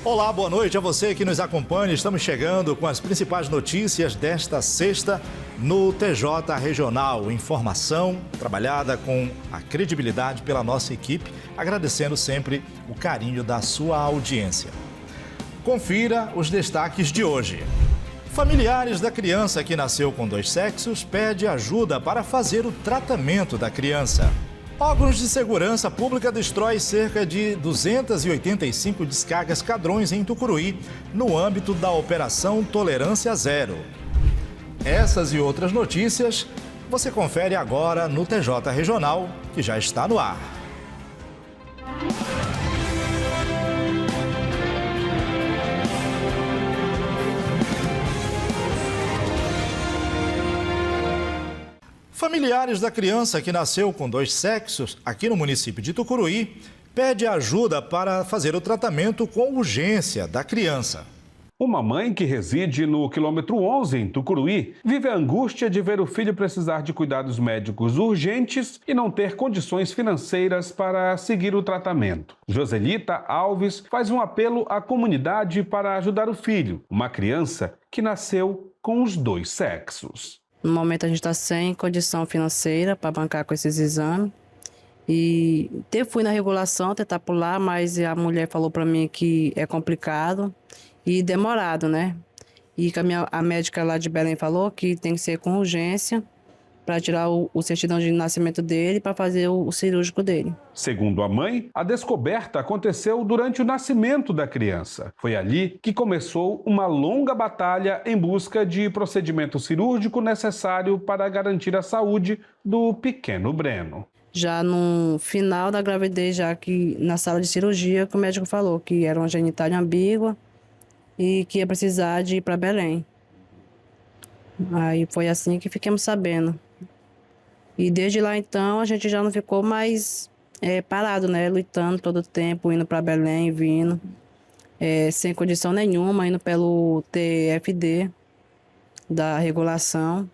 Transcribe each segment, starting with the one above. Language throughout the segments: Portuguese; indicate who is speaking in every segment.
Speaker 1: Olá, boa noite a você que nos acompanha. Estamos chegando com as principais notícias desta sexta no TJ Regional. Informação trabalhada com a credibilidade pela nossa equipe, agradecendo sempre o carinho da sua audiência. Confira os destaques de hoje. Familiares da criança que nasceu com 2 sexos pedem ajuda para fazer o tratamento da criança. Órgãos de segurança pública destrói cerca de 285 descargas Cadrões em Tucuruí, no âmbito da Operação Tolerância Zero. Essas e outras notícias você confere agora no TJ Regional, que já está no ar. Familiares da criança que nasceu com 2 sexos aqui no município de Tucuruí pedem ajuda para fazer o tratamento com urgência da criança.
Speaker 2: Uma mãe que reside no quilômetro 11, em Tucuruí, vive a angústia de ver o filho precisar de cuidados médicos urgentes e não ter condições financeiras para seguir o tratamento. Joselita Alves faz um apelo à comunidade para ajudar o filho, uma criança que nasceu com os 2 sexos.
Speaker 3: No momento a gente está sem condição financeira para bancar com esses exames. E fui na regulação tentar pular, mas a mulher falou para mim que é complicado e demorado, né? E que a médica lá de Belém falou que tem que ser com urgência para tirar o certidão de nascimento dele para fazer o cirúrgico dele.
Speaker 2: Segundo a mãe, a descoberta aconteceu durante o nascimento da criança. Foi ali que começou uma longa batalha em busca de procedimento cirúrgico necessário para garantir a saúde do pequeno Breno.
Speaker 3: Já no final da gravidez, já que na sala de cirurgia, que o médico falou que era uma genitália ambígua e que ia precisar de ir para Belém. Aí foi assim que ficamos sabendo. E desde lá, então, a gente já não ficou mais parado, né? Lutando todo o tempo, indo para Belém, vindo, sem condição nenhuma, indo pelo TFD da regulação.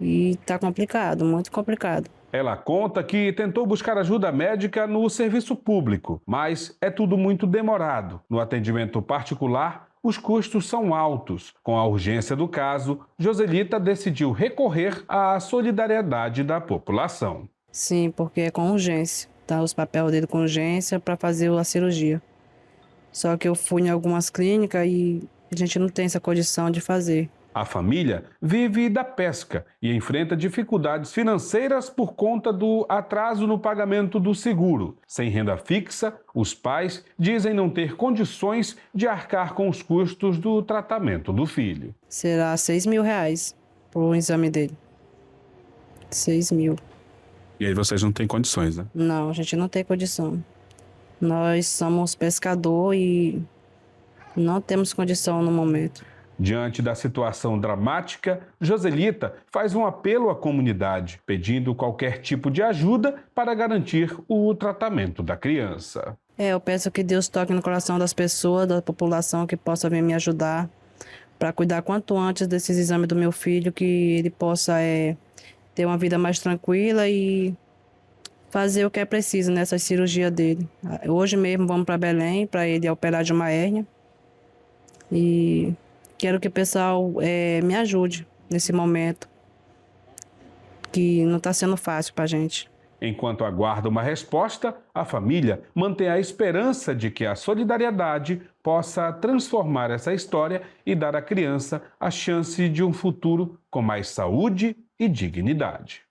Speaker 3: E tá complicado, muito complicado.
Speaker 2: Ela conta que tentou buscar ajuda médica no serviço público, mas é tudo muito demorado. No atendimento particular, os custos são altos. Com a urgência do caso, Joselita decidiu recorrer à solidariedade da população.
Speaker 3: Sim, porque é com urgência. Tá os papéis dele com urgência para fazer a cirurgia. Só que eu fui em algumas clínicas e a gente não tem essa condição de fazer.
Speaker 2: A família vive da pesca e enfrenta dificuldades financeiras por conta do atraso no pagamento do seguro. Sem renda fixa, os pais dizem não ter condições de arcar com os custos do tratamento do filho.
Speaker 3: Será R$6.000 pro exame dele. 6 mil.
Speaker 2: E aí vocês não têm condições, né?
Speaker 3: Não, a gente não tem condição. Nós somos pescador e não temos condição no momento.
Speaker 2: Diante da situação dramática, Joselita faz um apelo à comunidade, pedindo qualquer tipo de ajuda para garantir o tratamento da criança.
Speaker 3: Eu peço que Deus toque no coração das pessoas, da população, que possa vir me ajudar para cuidar quanto antes desses exames do meu filho, que ele possa ter uma vida mais tranquila e fazer o que é preciso nessa cirurgia dele. Hoje mesmo vamos para Belém para ele operar de uma hérnia e quero que o pessoal me ajude nesse momento, que não está sendo fácil para a gente.
Speaker 2: Enquanto aguarda uma resposta, a família mantém a esperança de que a solidariedade possa transformar essa história e dar à criança a chance de um futuro com mais saúde e dignidade.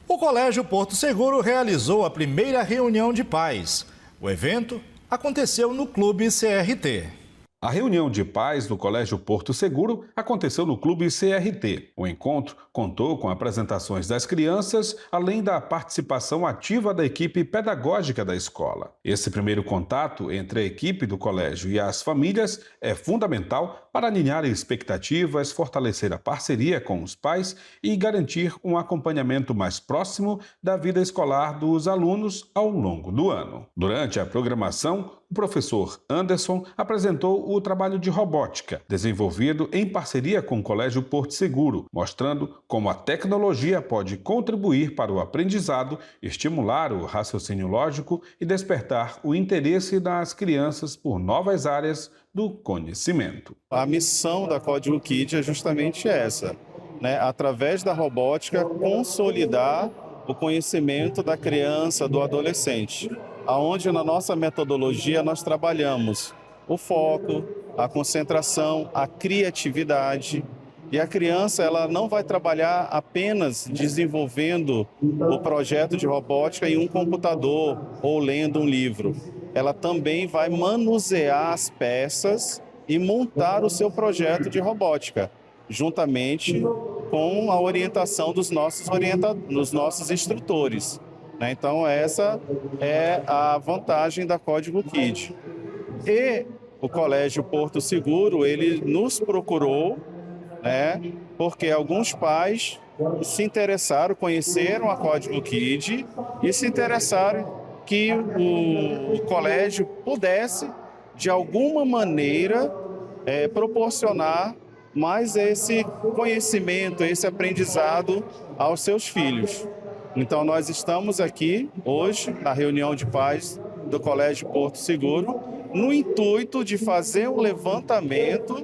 Speaker 1: O Colégio Porto Seguro realizou a primeira reunião de pais. O evento aconteceu no Clube CRT.
Speaker 2: A reunião de pais do Colégio Porto Seguro aconteceu no Clube CRT. O encontro contou com apresentações das crianças, além da participação ativa da equipe pedagógica da escola. Esse primeiro contato entre a equipe do colégio e as famílias é fundamental para alinhar expectativas, fortalecer a parceria com os pais e garantir um acompanhamento mais próximo da vida escolar dos alunos ao longo do ano. Durante a programação, o professor Anderson apresentou o trabalho de robótica, desenvolvido em parceria com o Colégio Porto Seguro, mostrando como a tecnologia pode contribuir para o aprendizado, estimular o raciocínio lógico e despertar o interesse das crianças por novas áreas do conhecimento.
Speaker 4: A missão da Código Kid é justamente essa, né? Através da robótica, consolidar o conhecimento da criança, do adolescente, aonde na nossa metodologia nós trabalhamos o foco, a concentração, a criatividade. E a criança ela não vai trabalhar apenas desenvolvendo o projeto de robótica em um computador ou lendo um livro. Ela também vai manusear as peças e montar o seu projeto de robótica, juntamente com a orientação dos nossos instrutores. Então, essa é a vantagem da Código Kid. E o Colégio Porto Seguro, ele nos procurou, porque alguns pais se interessaram, conheceram a Código Kid e se interessaram que o colégio pudesse, de alguma maneira, proporcionar mais esse conhecimento, esse aprendizado aos seus filhos. Então, nós estamos aqui hoje, na reunião de pais do Colégio Porto Seguro, no intuito de fazer um levantamento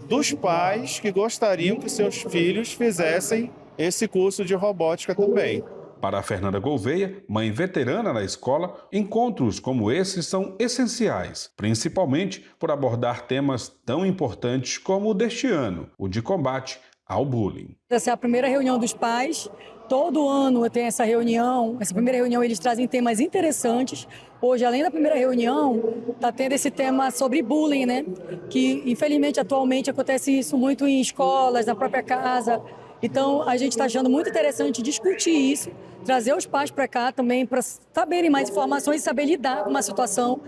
Speaker 4: dos pais que gostariam que seus filhos fizessem esse curso de robótica também.
Speaker 2: Para a Fernanda Gouveia, mãe veterana na escola, encontros como esses são essenciais, principalmente por abordar temas tão importantes como o deste ano, o de combate ao bullying.
Speaker 5: Essa é a primeira reunião dos pais. Todo ano tem essa reunião. Essa primeira reunião eles trazem temas interessantes. Hoje, além da primeira reunião, está tendo esse tema sobre bullying, né? Que, infelizmente, atualmente acontece isso muito em escolas, na própria casa. Então, a gente está achando muito interessante discutir isso, trazer os pais para cá também para saberem mais informações e saber lidar com uma situação.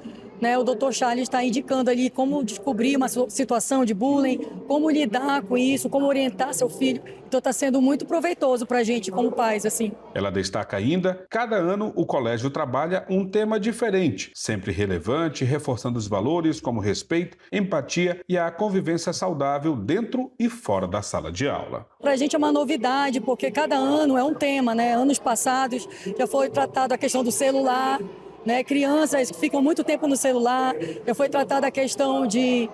Speaker 5: O Dr. Charles está indicando ali como descobrir uma situação de bullying, como lidar com isso, como orientar seu filho. Então está sendo muito proveitoso para a gente como pais, assim.
Speaker 2: Ela destaca ainda, cada ano o colégio trabalha um tema diferente, sempre relevante, reforçando os valores como respeito, empatia e a convivência saudável dentro e fora da sala de aula.
Speaker 5: Para a gente é uma novidade, porque cada ano é um tema, né? Anos passados já foi tratado a questão do celular, crianças que ficam muito tempo no celular, já foi tratada a questão de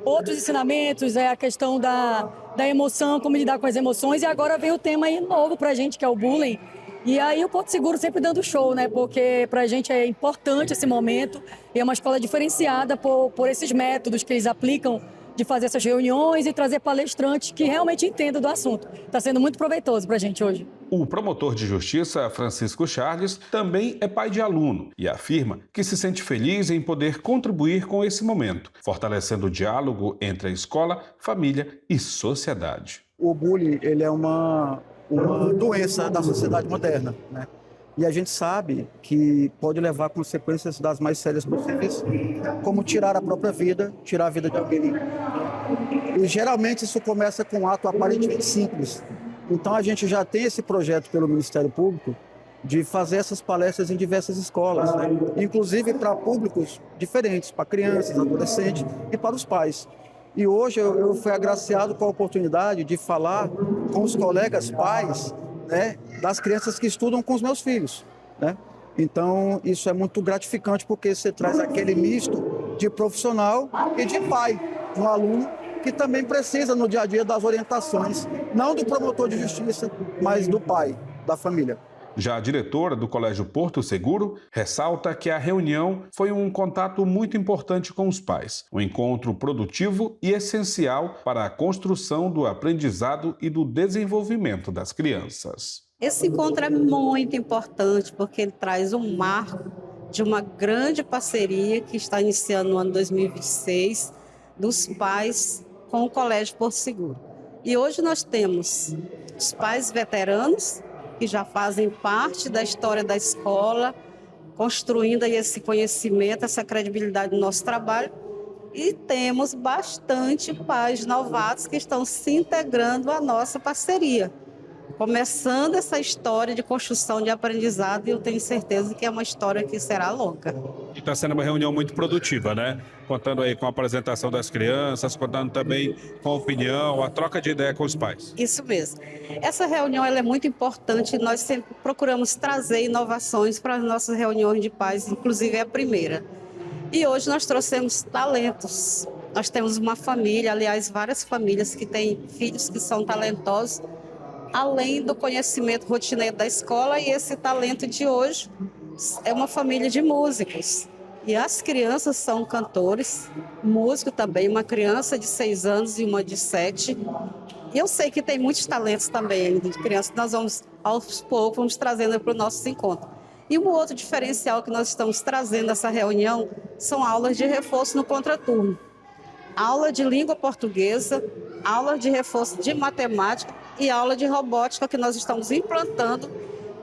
Speaker 5: outros ensinamentos, a questão da emoção, como lidar com as emoções, e agora vem o tema aí novo para a gente, que é o bullying. E aí o Porto Seguro sempre dando show, porque para a gente é importante esse momento, e é uma escola diferenciada por esses métodos que eles aplicam de fazer essas reuniões e trazer palestrantes que realmente entendam do assunto. Está sendo muito proveitoso para a gente hoje.
Speaker 2: O promotor de justiça, Francisco Charles, também é pai de aluno e afirma que se sente feliz em poder contribuir com esse momento, fortalecendo o diálogo entre a escola, família e sociedade.
Speaker 6: O bullying ele é uma doença da sociedade moderna, E a gente sabe que pode levar consequências das mais sérias possíveis, como tirar a própria vida, tirar a vida de alguém. E geralmente isso começa com um ato aparentemente simples. Então a gente já tem esse projeto pelo Ministério Público de fazer essas palestras em diversas escolas, inclusive para públicos diferentes, para crianças, adolescentes e para os pais. E hoje eu fui agraciado com a oportunidade de falar com os colegas pais, das crianças que estudam com os meus filhos, Então, isso é muito gratificante porque você traz aquele misto de profissional e de pai, um aluno que também precisa no dia a dia das orientações, não do promotor de justiça, mas do pai, da família.
Speaker 2: Já a diretora do Colégio Porto Seguro ressalta que a reunião foi um contato muito importante com os pais, um encontro produtivo e essencial para a construção do aprendizado e do desenvolvimento das crianças.
Speaker 7: Esse encontro é muito importante porque ele traz um marco de uma grande parceria que está iniciando no ano 2026 dos pais com o Colégio Porto Seguro. E hoje nós temos os pais veteranos que já fazem parte da história da escola, construindo aí esse conhecimento, essa credibilidade do nosso trabalho. E temos bastante pais novatos que estão se integrando à nossa parceria. começando essa história de construção de aprendizado, e eu tenho certeza que é uma história que será longa.
Speaker 2: E está sendo uma reunião muito produtiva, né? Contando aí com a apresentação das crianças, contando também com a opinião, a troca de ideia com os pais.
Speaker 7: Isso mesmo. Essa reunião ela é muito importante, nós sempre procuramos trazer inovações para as nossas reuniões de pais, inclusive a primeira. E hoje nós trouxemos talentos. Nós temos uma família, aliás, várias famílias que têm filhos que são talentosos, além do conhecimento rotineiro da escola, e esse talento de hoje é uma família de músicos. E as crianças são cantores, músico também, uma criança de 6 anos e uma de 7. E eu sei que tem muitos talentos também de crianças, nós vamos, aos poucos, vamos trazendo para o nosso encontro. E um outro diferencial que nós estamos trazendo nessa reunião são aulas de reforço no contraturno. Aula de língua portuguesa, aula de reforço de matemática e aula de robótica que nós estamos implantando,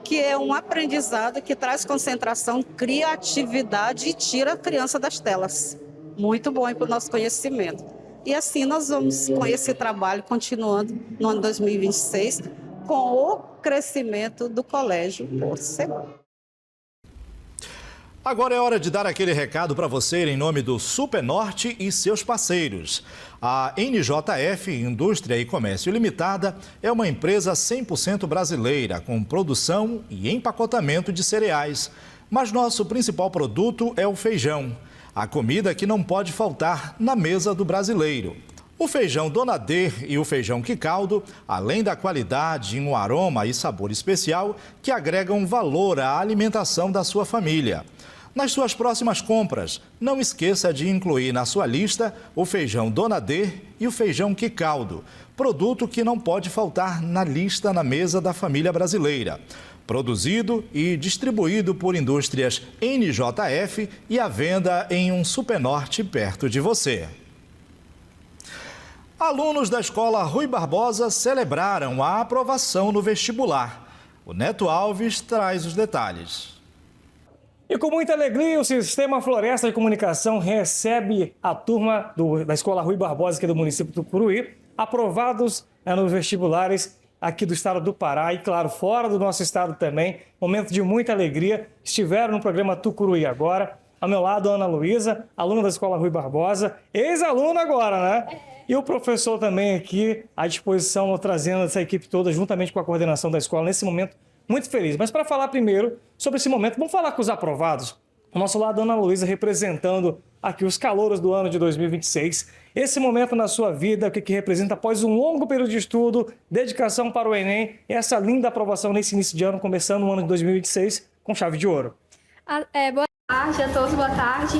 Speaker 7: que é um aprendizado que traz concentração, criatividade e tira a criança das telas. Muito bom para o nosso conhecimento. E assim nós vamos com esse trabalho continuando no ano 2026 com o crescimento do Colégio Porto Seguro.
Speaker 1: Agora é hora de dar aquele recado para você em nome do Supernorte e seus parceiros. A NJF Indústria e Comércio Limitada é uma empresa 100% brasileira com produção e empacotamento de cereais. Mas nosso principal produto é o feijão, a comida que não pode faltar na mesa do brasileiro. O feijão Dona D e o feijão Quicaldo, além da qualidade, um aroma e sabor especial que agregam valor à alimentação da sua família. Nas suas próximas compras, não esqueça de incluir na sua lista o feijão Dona D e o feijão Quicaldo, produto que não pode faltar na lista na mesa da família brasileira. Produzido e distribuído por indústrias NJF e à venda em um Supernorte perto de você. Alunos da Escola Rui Barbosa celebraram a aprovação no vestibular. O Neto Alves traz os detalhes.
Speaker 8: E com muita alegria, o Sistema Floresta de Comunicação recebe a turma da Escola Rui Barbosa, aqui do município do Tucuruí, aprovados nos vestibulares aqui do estado do Pará e, claro, fora do nosso estado também. Momento de muita alegria. Estiveram no programa Tucuruí Agora. Ao meu lado, a Ana Luísa, aluna da Escola Rui Barbosa, ex-aluna agora, né? E o professor também aqui à disposição, trazendo essa equipe toda, juntamente com a coordenação da escola, nesse momento muito feliz. Mas para falar primeiro sobre esse momento, vamos falar com os aprovados. Ao nosso lado, a Ana Luísa, representando aqui os calouros do ano de 2026. Esse momento na sua vida, o que representa após um longo período de estudo, dedicação para o Enem, e essa linda aprovação nesse início de ano, começando o ano de 2026 com chave de ouro.
Speaker 9: Boa tarde a todos, boa tarde.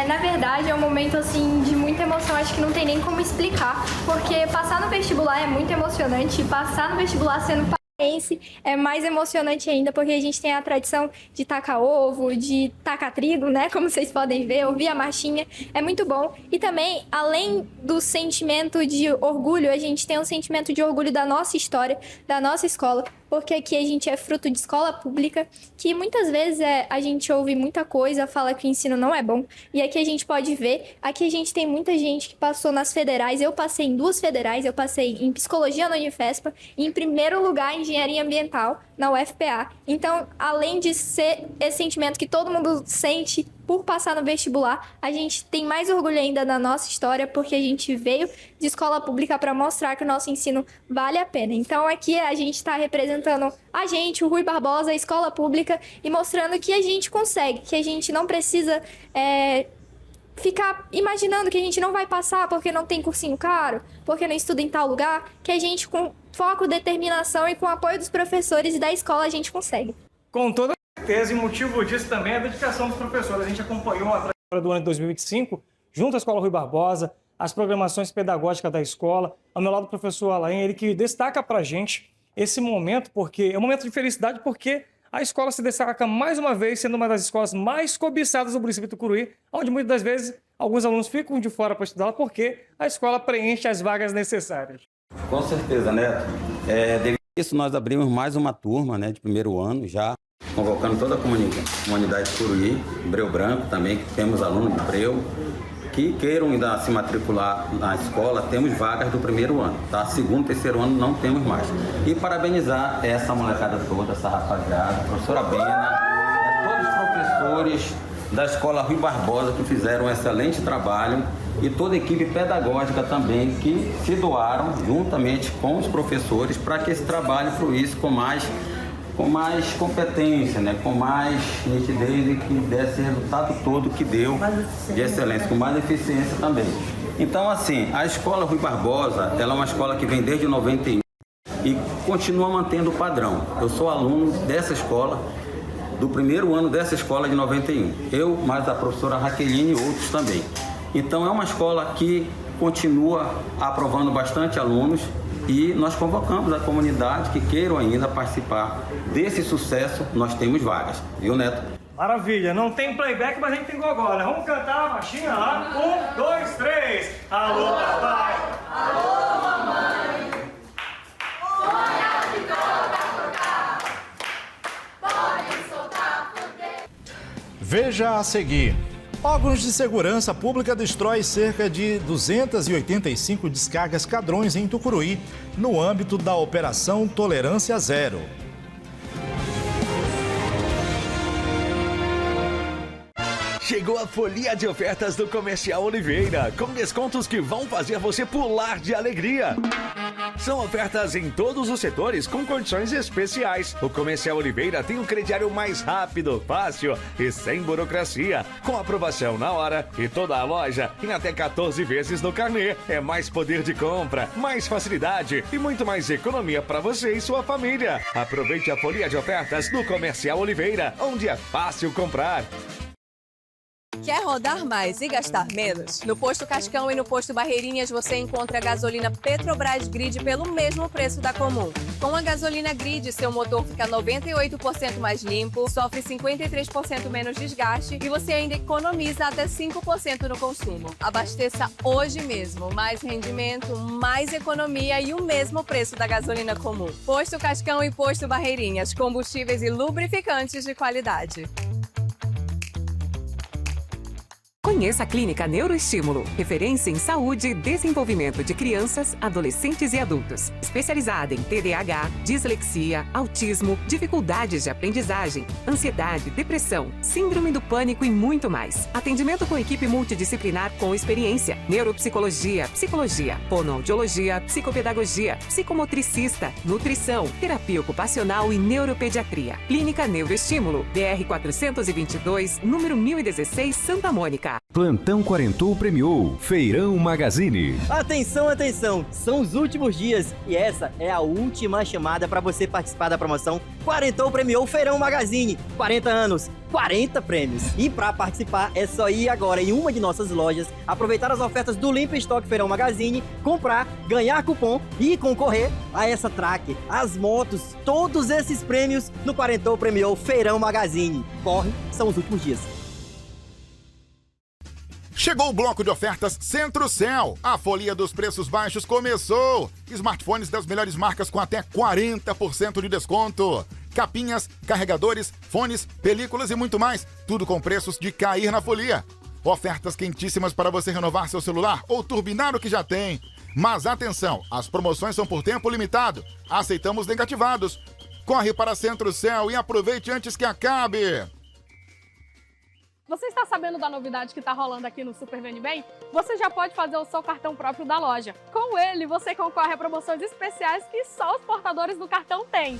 Speaker 9: Na verdade, é um momento assim de muita emoção, acho que não tem nem como explicar, porque passar no vestibular é muito emocionante, e passar no vestibular sendo paraense é mais emocionante ainda, porque a gente tem a tradição de tacar ovo, de tacar trigo, né? Como vocês podem ver, ouvir a marchinha, é muito bom. E também, além do sentimento de orgulho, a gente tem um sentimento de orgulho da nossa história, da nossa escola, porque aqui a gente é fruto de escola pública, que muitas vezes a gente ouve muita coisa, fala que o ensino não é bom, e aqui a gente pode ver, aqui a gente tem muita gente que passou nas federais, eu passei em 2 federais, eu passei em Psicologia na Unifespa, e em primeiro lugar em Engenharia Ambiental na UFPA. Então, além de ser esse sentimento que todo mundo sente por passar no vestibular, a gente tem mais orgulho ainda da nossa história, porque a gente veio de escola pública para mostrar que o nosso ensino vale a pena. Então aqui a gente está representando a gente, o Rui Barbosa, a escola pública, e mostrando que a gente consegue, que a gente não precisa ficar imaginando que a gente não vai passar porque não tem cursinho caro, porque não estuda em tal lugar, que a gente com foco, determinação e com o apoio dos professores e da escola a gente consegue.
Speaker 8: Com toda certeza, e motivo disso também é a dedicação dos professores. A gente acompanhou a trajetória do ano de 2025, junto à Escola Rui Barbosa, as programações pedagógicas da escola. Ao meu lado, o professor Alain, ele que destaca para a gente esse momento, porque é um momento de felicidade, porque a escola se destaca mais uma vez, sendo uma das escolas mais cobiçadas do município do Tucuruí, onde muitas das vezes alguns alunos ficam de fora para estudar, porque a escola preenche as vagas necessárias.
Speaker 10: Com certeza, Neto. Devido a isso, nós abrimos mais uma turma, né, de primeiro ano, já convocando toda a comunidade de Tucuruí, Breu Branco também, que temos alunos de Breu, que queiram ainda se matricular na escola, temos vagas do primeiro ano, tá? Segundo, terceiro ano não temos mais. E parabenizar essa molecada toda, essa rapaziada, a professora Bena, todos os professores da Escola Rui Barbosa que fizeram um excelente trabalho e toda a equipe pedagógica também que se doaram juntamente com os professores para que esse trabalho fluísse com mais competência, né? Com mais nitidez e que desse resultado todo que deu de excelência, com mais eficiência também. Então, assim, a Escola Rui Barbosa, ela é uma escola que vem desde 91 e continua mantendo o padrão. Eu sou aluno dessa escola, do primeiro ano dessa escola de 91. Eu, mais a professora Raqueline e outros também. Então, é uma escola que continua aprovando bastante alunos e nós convocamos a comunidade que queiram ainda participar desse sucesso. Nós temos vagas, viu, Neto?
Speaker 8: Maravilha, não tem playback, mas a gente tem gogó, né? Vamos cantar a marchinha lá? 1, 2, 3. Alô, papai! Alô, mamãe! Olha que tocar, pode soltar, poder.
Speaker 1: Veja a seguir. Órgãos de segurança pública destrói cerca de 285 descargas Cadrões em Tucuruí, no âmbito da Operação Tolerância Zero.
Speaker 11: Chegou a folia de ofertas do Comercial Oliveira, com descontos que vão fazer você pular de alegria. São ofertas em todos os setores com condições especiais. O Comercial Oliveira tem um crediário mais rápido, fácil e sem burocracia, com aprovação na hora e toda a loja em até 14 vezes no carnê. É mais poder de compra, mais facilidade e muito mais economia para você e sua família. Aproveite a folia de ofertas do Comercial Oliveira, onde é fácil comprar.
Speaker 12: Quer rodar mais e gastar menos? No Posto Cascão e no Posto Barreirinhas você encontra a gasolina Petrobras Grid pelo mesmo preço da comum. Com a gasolina Grid, seu motor fica 98% mais limpo, sofre 53% menos desgaste e você ainda economiza até 5% no consumo. Abasteça hoje mesmo. Mais rendimento, mais economia e o mesmo preço da gasolina comum. Posto Cascão e Posto Barreirinhas, combustíveis e lubrificantes de qualidade.
Speaker 13: Conheça a Clínica Neuroestímulo, referência em saúde e desenvolvimento de crianças, adolescentes e adultos. Especializada em TDAH, dislexia, autismo, dificuldades de aprendizagem, ansiedade, depressão, síndrome do pânico e muito mais. Atendimento com equipe multidisciplinar com experiência, neuropsicologia, psicologia, fonoaudiologia, psicopedagogia, psicomotricista, nutrição, terapia ocupacional e neuropediatria. Clínica Neuroestímulo, BR 422, número 1016, Santa Mônica.
Speaker 14: Plantão Quarentou premiou Feirão Magazine.
Speaker 15: Atenção, atenção! São os últimos dias e essa é a última chamada para você participar da promoção Quarentou premiou Feirão Magazine. 40 anos, 40 prêmios. E para participar é só ir agora em uma de nossas lojas, aproveitar as ofertas do Limpa Estoque Feirão Magazine, comprar, ganhar cupom e concorrer a essa track, as motos, todos esses prêmios no Quarentou premiou Feirão Magazine. Corre, são os últimos dias.
Speaker 16: Chegou o bloco de ofertas Centro-Céu. A folia dos preços baixos começou. Smartphones das melhores marcas com até 40% de desconto. Capinhas, carregadores, fones, películas e muito mais. Tudo com preços de cair na folia. Ofertas quentíssimas para você renovar seu celular ou turbinar o que já tem. Mas atenção, as promoções são por tempo limitado. Aceitamos negativados. Corre para Centro-Céu e aproveite antes que acabe.
Speaker 17: Você está sabendo da novidade que está rolando aqui no Super Vende Bem? Você já pode fazer o seu cartão próprio da loja. Com ele, você concorre a promoções especiais que só os portadores do cartão têm.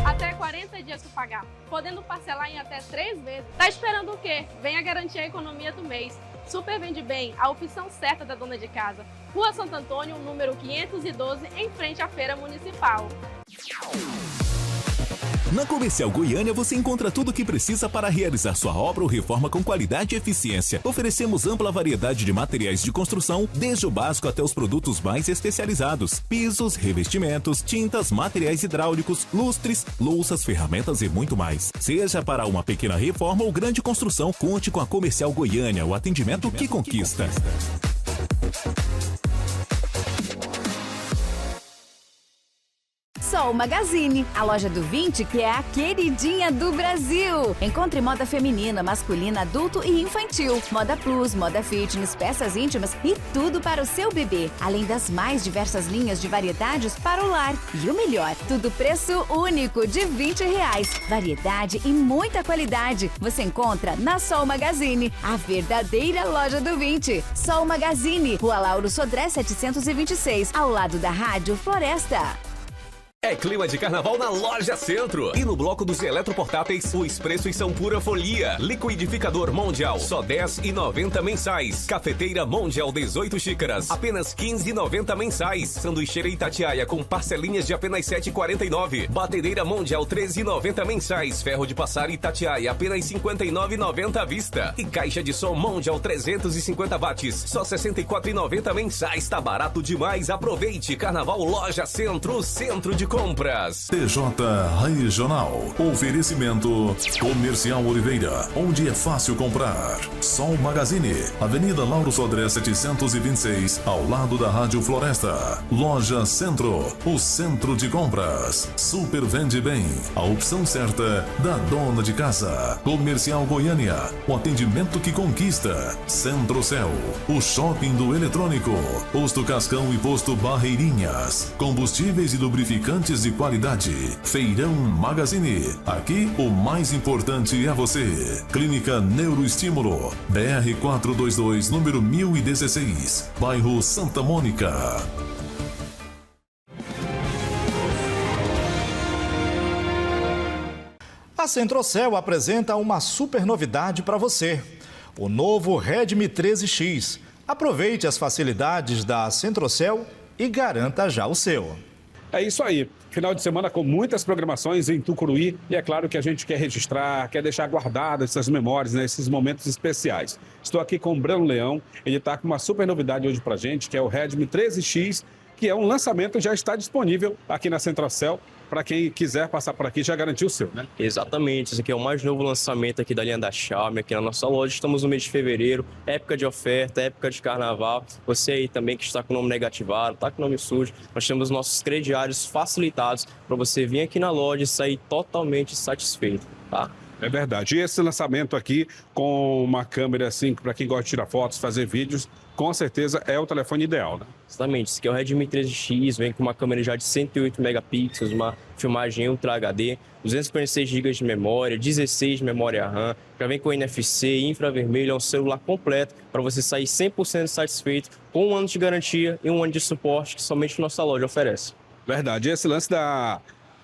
Speaker 17: Até 40 dias para pagar, podendo parcelar em até 3 vezes. Tá esperando o quê? Venha garantir a economia do mês. Super Vende Bem, a opção certa da dona de casa. Rua Santo Antônio, número 512, em frente à Feira Municipal.
Speaker 18: Na Comercial Goiânia você encontra tudo o que precisa para realizar sua obra ou reforma com qualidade e eficiência. Oferecemos ampla variedade de materiais de construção, desde o básico até os produtos mais especializados. Pisos, revestimentos, tintas, materiais hidráulicos, lustres, louças, ferramentas e muito mais. Seja para uma pequena reforma ou grande construção, conte com a Comercial Goiânia, o atendimento que conquista.
Speaker 19: Sol Magazine, a loja do 20 que é a queridinha do Brasil. Encontre moda feminina, masculina, adulto e infantil, moda plus, moda fitness, peças íntimas e tudo para o seu bebê, além das mais diversas linhas de variedades para o lar. E o melhor, tudo preço único de R$20. Variedade e muita qualidade você encontra na Sol Magazine, a verdadeira loja do 20. Sol Magazine, Rua Lauro Sodré 726, ao lado da Rádio Floresta.
Speaker 20: É clima de carnaval na Loja Centro. E no bloco dos eletroportáteis, os preços são pura folia. Liquidificador Mondial, só R$10,90 mensais. Cafeteira Mondial, 18 xícaras, apenas R$15,90 mensais. Sanduicheira Itatiaia com parcelinhas de apenas R$7,49. Batedeira Mondial, R$13,90 mensais. Ferro de passar Itatiaia, apenas R$59,90 à vista. E caixa de som Mondial 350 watts, só R$64,90 mensais. Tá barato demais, aproveite. Carnaval Loja Centro, o centro de compras.
Speaker 18: TJ Regional. Oferecimento Comercial Oliveira, onde é fácil comprar. Sol Magazine, Avenida Lauro Sodré 726, ao lado da Rádio Floresta. Loja Centro, o centro de compras. Super Vende Bem, a opção certa da dona de casa. Comercial Goiânia, o atendimento que conquista. Centro-Céu, o shopping do eletrônico. Posto Cascão e Posto Barreirinhas. Combustíveis e lubrificantes de qualidade. Feirão Magazine. Aqui o mais importante é você. Clínica Neuroestímulo. BR 422, número 1016. Bairro Santa Mônica.
Speaker 1: A Centro-Céu apresenta uma super novidade para você. O novo Redmi 13X. Aproveite as facilidades da Centro-Céu e garanta já o seu.
Speaker 2: É isso aí. Final de semana com muitas programações em Tucuruí e é claro que a gente quer registrar, quer deixar guardadas essas memórias, né, esses momentos especiais. Estou aqui com o Breno Leão, ele está com uma super novidade hoje pra gente, que é o Redmi 13X, que é um lançamento, já está disponível aqui na Centro-Céu. Para quem quiser passar por aqui, já garantiu o seu, né?
Speaker 21: Exatamente, esse aqui é o mais novo lançamento aqui da linha da Xiaomi, aqui na nossa loja. Estamos no mês de fevereiro, época de oferta, época de carnaval. Você aí também que está com o nome negativado, está com o nome sujo, nós temos nossos crediários facilitados para você vir aqui na loja e sair totalmente satisfeito, tá?
Speaker 2: É verdade. E esse lançamento aqui com uma câmera assim, para quem gosta de tirar fotos, fazer vídeos, com certeza é o telefone ideal, né?
Speaker 21: Exatamente. Esse aqui é o Redmi 13X, vem com uma câmera já de 108 megapixels, uma filmagem Ultra HD, 256 GB de memória, 16 de memória RAM, já vem com NFC, infravermelho, é um celular completo para você sair 100% satisfeito, com 1 ano de garantia e 1 ano de suporte que somente nossa loja oferece.
Speaker 2: Verdade. E esse lance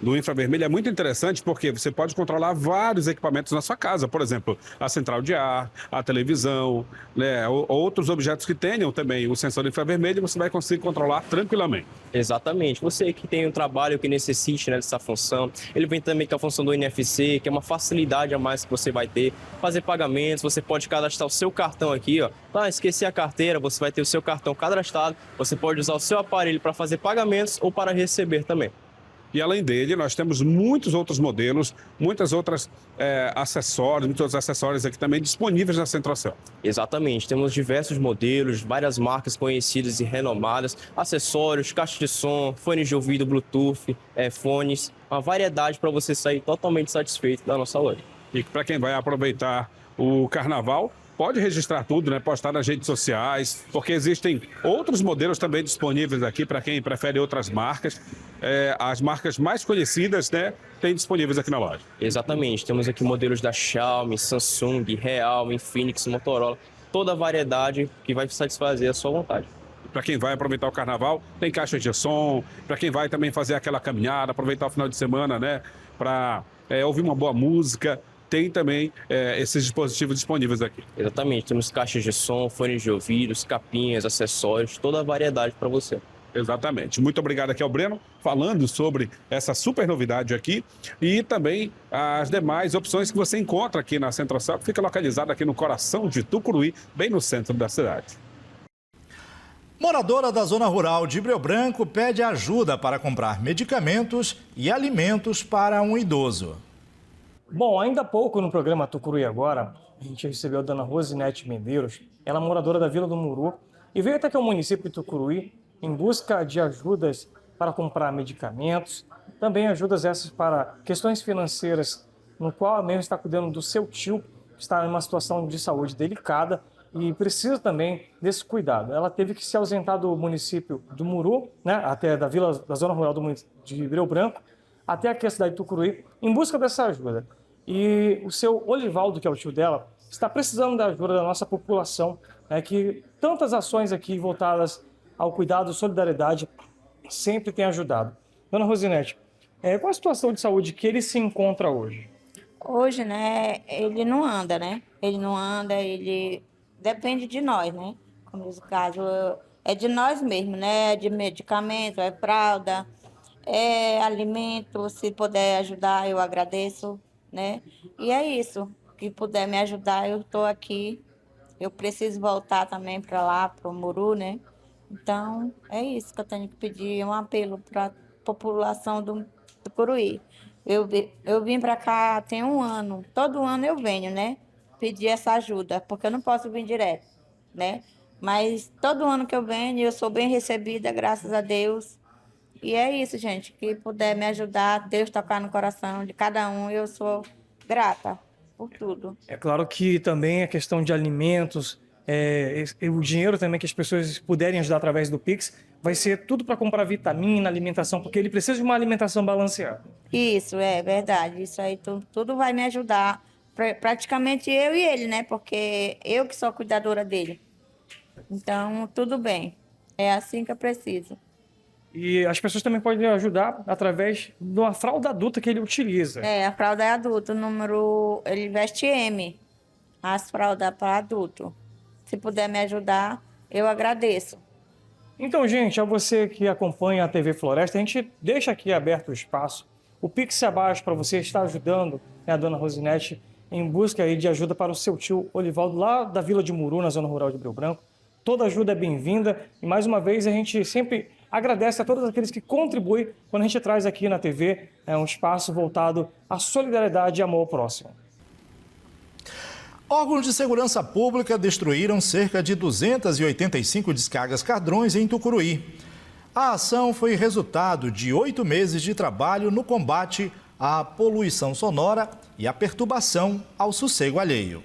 Speaker 2: do infravermelho é muito interessante porque você pode controlar vários equipamentos na sua casa. Por exemplo, a central de ar, a televisão, né, outros objetos que tenham também o sensor infravermelho, você vai conseguir controlar tranquilamente.
Speaker 21: Exatamente. Você que tem um trabalho que necessite, né, dessa função, ele vem também com a função do NFC, que é uma facilidade a mais que você vai ter. Fazer pagamentos, você pode cadastrar o seu cartão aqui, ó. Esqueci a carteira, você vai ter o seu cartão cadastrado, você pode usar o seu aparelho para fazer pagamentos ou para receber também.
Speaker 2: E além dele, nós temos muitos outros modelos, muitas outras acessórios, muitos outros acessórios aqui também disponíveis na Centro-Céu.
Speaker 21: Exatamente, temos diversos modelos, várias marcas conhecidas e renomadas, acessórios, caixa de som, fones de ouvido, Bluetooth, fones, uma variedade para você sair totalmente satisfeito da nossa loja.
Speaker 2: E para quem vai aproveitar o carnaval, pode registrar tudo, né? Postar nas redes sociais, porque existem outros modelos também disponíveis aqui para quem prefere outras marcas. As marcas mais conhecidas, né, tem disponíveis aqui na loja.
Speaker 21: Exatamente, temos aqui modelos da Xiaomi, Samsung, Realme, Infinix, Motorola, toda a variedade que vai satisfazer a sua vontade.
Speaker 2: Para quem vai aproveitar o carnaval, tem caixa de som, para quem vai também fazer aquela caminhada, aproveitar o final de semana, né, para ouvir uma boa música. Tem também esses dispositivos disponíveis aqui.
Speaker 21: Exatamente, temos caixas de som, fones de ouvidos, capinhas, acessórios, toda a variedade para você.
Speaker 2: Exatamente. Muito obrigado aqui ao Breno, falando sobre essa super novidade aqui e também as demais opções que você encontra aqui na Centro-Céu, que fica localizada aqui no coração de Tucuruí, bem no centro da cidade.
Speaker 1: Moradora da zona rural de Rio Branco pede ajuda para comprar medicamentos e alimentos para um idoso.
Speaker 8: Bom, ainda há pouco no programa Tucuruí Agora, a gente recebeu a dona Rosinete Medeiros, ela é moradora da Vila do Muru, e veio até aqui ao município de Tucuruí em busca de ajudas para comprar medicamentos, também ajudas essas para questões financeiras, no qual a mesma está cuidando do seu tio, que está em uma situação de saúde delicada e precisa também desse cuidado. Ela teve que se ausentar do município do Muru, né, até da zona rural de Rio Branco, até aqui a cidade de Tucuruí, em busca dessa ajuda. E o seu Olivaldo, que é o tio dela, está precisando da ajuda da nossa população, né, que tantas ações aqui voltadas ao cuidado e solidariedade sempre tem ajudado. Dona Rosinete, qual a situação de saúde que ele se encontra hoje?
Speaker 3: Hoje, né, ele não anda, né? Ele não anda, ele depende de nós, né? Como nesse caso, é de nós mesmo, né? De medicamento, é fralda, é alimento. Se puder ajudar, eu agradeço, né? E é isso. Que puder me ajudar, eu estou aqui. Eu preciso voltar também para lá, para o Muru, né? Então, é isso que eu tenho que pedir, um apelo para a população do Tucuruí. Eu vim para cá tem um ano, todo ano eu venho, né? Pedir essa ajuda, porque eu não posso vir direto, né? Mas todo ano que eu venho, eu sou bem recebida, graças a Deus. E é isso, gente, que puder me ajudar, Deus tocar no coração de cada um, eu sou grata por tudo.
Speaker 8: É claro que também a questão de alimentos, o dinheiro também que as pessoas puderem ajudar através do Pix, vai ser tudo para comprar vitamina, alimentação, porque ele precisa de uma alimentação balanceada.
Speaker 3: Isso, é verdade. Isso aí tudo vai me ajudar. Praticamente eu e ele, né? Porque eu que sou cuidadora dele. Então, tudo bem. É assim que eu preciso.
Speaker 8: E as pessoas também podem ajudar através de uma fralda adulta que ele utiliza.
Speaker 3: A fralda é adulta, ele veste M, as fraldas para adulto. Se puder me ajudar, eu agradeço.
Speaker 8: Então, gente, a você que acompanha a TV Floresta, a gente deixa aqui aberto o espaço. O Pix abaixo para você estar ajudando, né, a dona Rosinete em busca aí de ajuda para o seu tio Olivaldo, lá da Vila de Muru, na zona rural de Rio Branco. Toda ajuda é bem-vinda e, mais uma vez, a gente sempre agradece a todos aqueles que contribuem quando a gente traz aqui na TV um espaço voltado à solidariedade e amor ao próximo.
Speaker 1: Órgãos de segurança pública destruíram cerca de 285 descargas Cadrões em Tucuruí. A ação foi resultado de 8 meses de trabalho no combate à poluição sonora e à perturbação ao sossego alheio.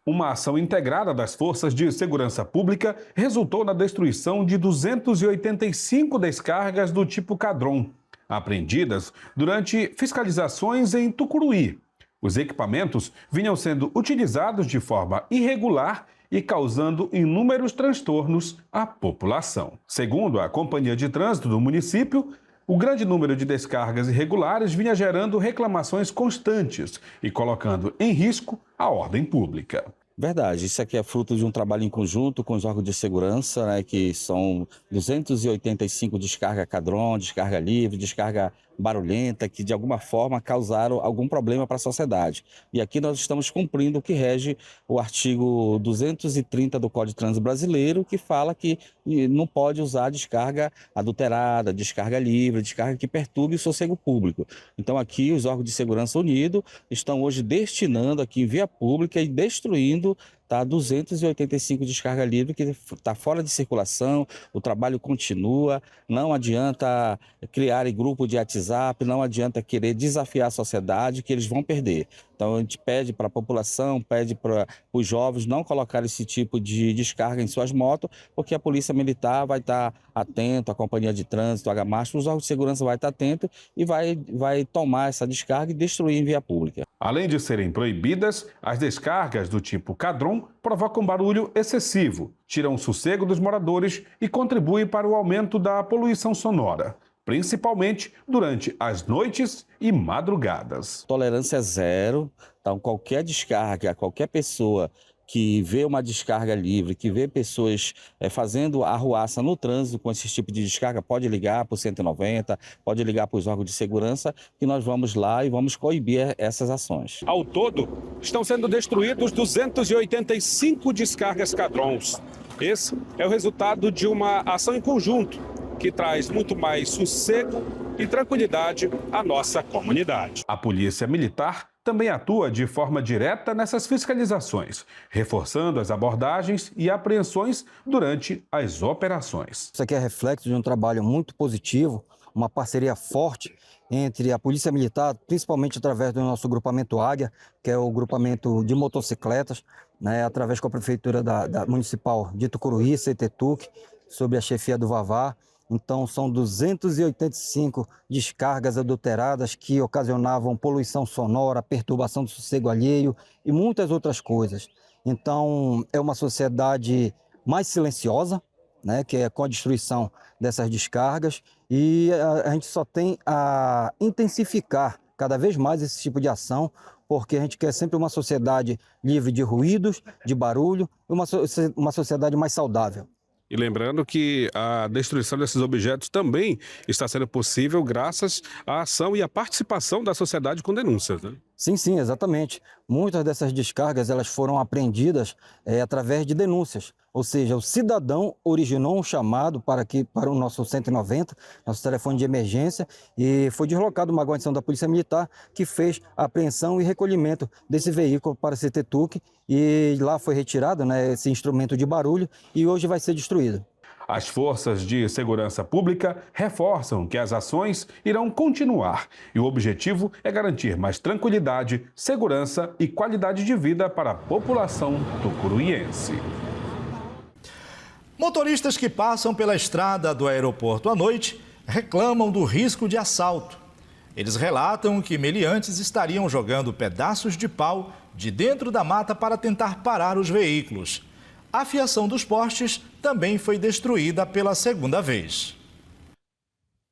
Speaker 2: Uma ação integrada das forças de segurança pública resultou na destruição de 285 descargas do tipo Cadron, apreendidas durante fiscalizações em Tucuruí. Os equipamentos vinham sendo utilizados de forma irregular e causando inúmeros transtornos à população. Segundo a Companhia de Trânsito do município, o grande número de descargas irregulares vinha gerando reclamações constantes e colocando em risco a ordem pública.
Speaker 22: Verdade, isso aqui é fruto de um trabalho em conjunto com os órgãos de segurança, né, que são 285 descarga Cadron, descarga livre, descarga barulhenta, que de alguma forma causaram algum problema para a sociedade. E aqui nós estamos cumprindo o que rege o artigo 230 do Código de Trânsito Brasileiro, que fala que não pode usar descarga adulterada, descarga livre, descarga que perturbe o sossego público. Então aqui os órgãos de segurança unidos estão hoje destinando aqui em via pública e destruindo 285 descarga livre que está fora de circulação, o trabalho continua, não adianta criar grupo de WhatsApp, não adianta querer desafiar a sociedade que eles vão perder. Então a gente pede para a população, pede para os jovens não colocar esse tipo de descarga em suas motos, porque a Polícia Militar vai estar atento, a Companhia de Trânsito, a HMAS, os órgãos de segurança vai estar atento e vai tomar essa descarga e destruir em via pública.
Speaker 2: Além de serem proibidas, as descargas do tipo Cadron provocam barulho excessivo, tiram o sossego dos moradores e contribuem para o aumento da poluição sonora, principalmente durante as noites e madrugadas.
Speaker 22: Tolerância zero, então qualquer descarga, qualquer pessoa que vê uma descarga livre, que vê pessoas fazendo arruaça no trânsito com esse tipo de descarga, pode ligar para o 190, pode ligar para os órgãos de segurança, que nós vamos lá e vamos coibir essas ações.
Speaker 2: Ao todo, estão sendo destruídos 285 descargas Cadrons. Esse é o resultado de uma ação em conjunto, que traz muito mais sossego e tranquilidade à nossa comunidade. A Polícia Militar também atua de forma direta nessas fiscalizações, reforçando as abordagens e apreensões durante as operações.
Speaker 23: Isso aqui é reflexo de um trabalho muito positivo,
Speaker 6: uma parceria forte entre a Polícia Militar, principalmente através do nosso grupamento Águia, que é o grupamento de motocicletas, né, através com a Prefeitura da Municipal de Tucuruí, CTTUC, sob a chefia do Vavá. Então, são 285 descargas adulteradas que ocasionavam poluição sonora, perturbação do sossego alheio e muitas outras coisas. Então, é uma sociedade mais silenciosa, né, que é com a destruição dessas descargas, e a gente só tem a intensificar cada vez mais esse tipo de ação, porque a gente quer sempre uma sociedade livre de ruídos, de barulho, uma sociedade mais saudável.
Speaker 2: E lembrando que a destruição desses objetos também está sendo possível graças à ação e à participação da sociedade com denúncias, né?
Speaker 6: Sim, sim, exatamente. Muitas dessas descargas elas foram apreendidas através de denúncias. Ou seja, o cidadão originou um chamado para o nosso 190, nosso telefone de emergência, e foi deslocado uma guarnição da Polícia Militar que fez a apreensão e recolhimento desse veículo para a CTTUC, e lá foi retirado, né, esse instrumento de barulho, e hoje vai ser destruído.
Speaker 2: As forças de segurança pública reforçam que as ações irão continuar e o objetivo é garantir mais tranquilidade, segurança e qualidade de vida para a população tucuruiense.
Speaker 1: Motoristas que passam pela estrada do aeroporto à noite reclamam do risco de assalto. Eles relatam que meliantes estariam jogando pedaços de pau de dentro da mata para tentar parar os veículos. A fiação dos postes também foi destruída pela segunda vez.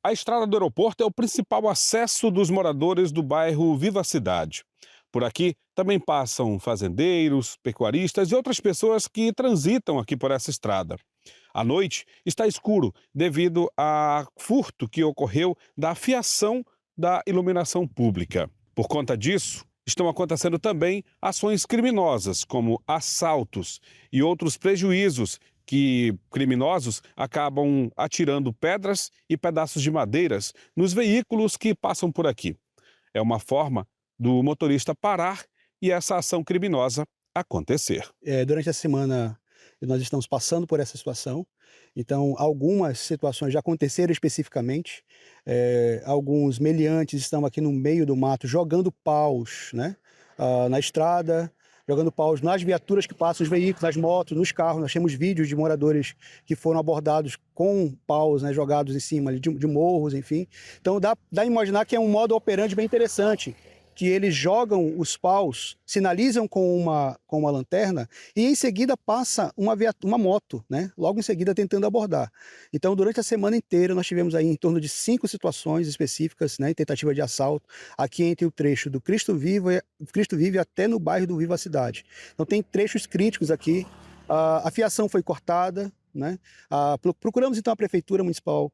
Speaker 2: A estrada do aeroporto é o principal acesso dos moradores do bairro Viva Cidade. Por aqui também passam fazendeiros, pecuaristas e outras pessoas que transitam aqui por essa estrada. À noite está escuro devido a furto que ocorreu da fiação da iluminação pública. Por conta disso, estão acontecendo também ações criminosas, como assaltos e outros prejuízos que criminosos acabam atirando pedras e pedaços de madeiras nos veículos que passam por aqui. É uma forma do motorista parar e essa ação criminosa acontecer.
Speaker 4: Durante a semana nós estamos passando por essa situação, então algumas situações já aconteceram especificamente, alguns meliantes estão aqui no meio do mato jogando paus, né, na estrada, jogando paus nas viaturas que passam, os veículos, nas motos, nos carros. Nós temos vídeos de moradores que foram abordados com paus, né, jogados em cima de morros, enfim. Então dá a imaginar que é um modo operandi bem interessante, que eles jogam os paus, sinalizam com uma lanterna e em seguida passa uma moto, né? Logo em seguida tentando abordar. Então, durante a semana inteira, nós tivemos aí em torno de 5 situações específicas, né, em tentativa de assalto, aqui entre o trecho do Cristo Vive até no bairro do Viva Cidade. Então, tem trechos críticos aqui. A fiação foi cortada, né? Procuramos, então, a Prefeitura Municipal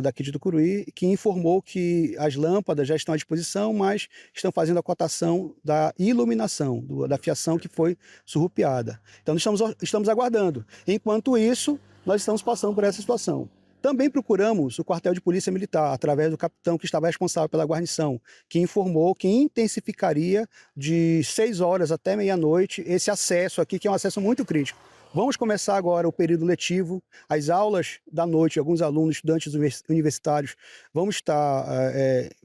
Speaker 4: daqui de Tucuruí, que informou que as lâmpadas já estão à disposição, mas estão fazendo a cotação da iluminação, da fiação que foi surrupiada. Então, estamos aguardando. Enquanto isso, nós estamos passando por essa situação. Também procuramos o quartel de polícia militar, através do capitão que estava responsável pela guarnição, que informou que intensificaria de 6 horas até meia-noite esse acesso aqui, que é um acesso muito crítico. Vamos começar agora o período letivo, as aulas da noite, alguns alunos, estudantes universitários vão estar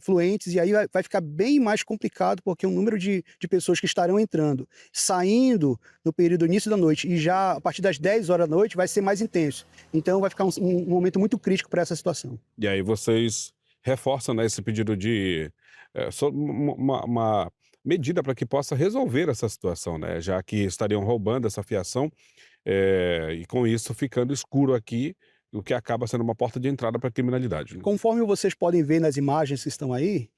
Speaker 4: fluentes, e aí vai ficar bem mais complicado, porque o número de pessoas que estarão entrando, saindo no período início da noite e já a partir das 10 horas da noite vai ser mais intenso. Então vai ficar um momento muito crítico para essa situação.
Speaker 2: E aí vocês reforçam, né, esse pedido de uma medida para que possa resolver essa situação, né? Já que estariam roubando essa fiação e com isso ficando escuro aqui, o que acaba sendo uma porta de entrada para a criminalidade, né?
Speaker 4: Conforme vocês podem ver nas imagens que estão aí,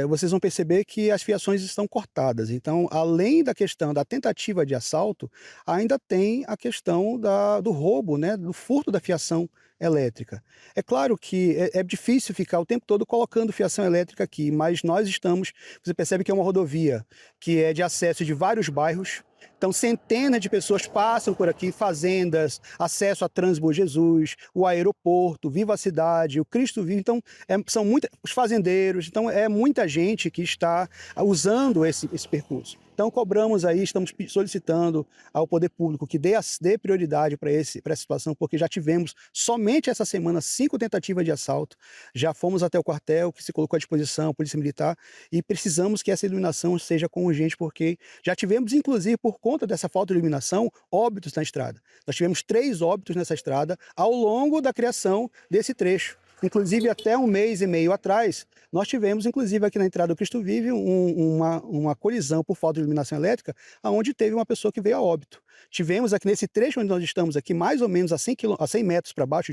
Speaker 4: vocês vão perceber que as fiações estão cortadas. Então, além da questão da tentativa de assalto, ainda tem a questão do roubo, né, do furto da fiação elétrica. É claro que é difícil ficar o tempo todo colocando fiação elétrica aqui, mas nós estamos, você percebe que é uma rodovia que é de acesso de vários bairros, Então, centenas de pessoas passam por aqui, fazendas, acesso a Trans-Bom Jesus, o aeroporto, Viva a Cidade, o Cristo Vive. Então, são os fazendeiros, então é muita gente que está usando esse percurso. Então, cobramos aí, estamos solicitando ao poder público que dê prioridade para essa situação, porque já tivemos, somente essa semana, 5 tentativas de assalto. Já fomos até o quartel, que se colocou à disposição, a Polícia Militar, e precisamos que essa iluminação seja com urgente, porque já tivemos, inclusive, por conta dessa falta de iluminação, óbitos na estrada. Nós tivemos 3 óbitos nessa estrada ao longo da criação desse trecho. Inclusive, até 1 mês e meio atrás, nós tivemos, inclusive, aqui na entrada do Cristo Vive, uma colisão por falta de iluminação elétrica, onde teve uma pessoa que veio a óbito. Tivemos aqui nesse trecho onde nós estamos aqui, mais ou menos a 100 metros para baixo,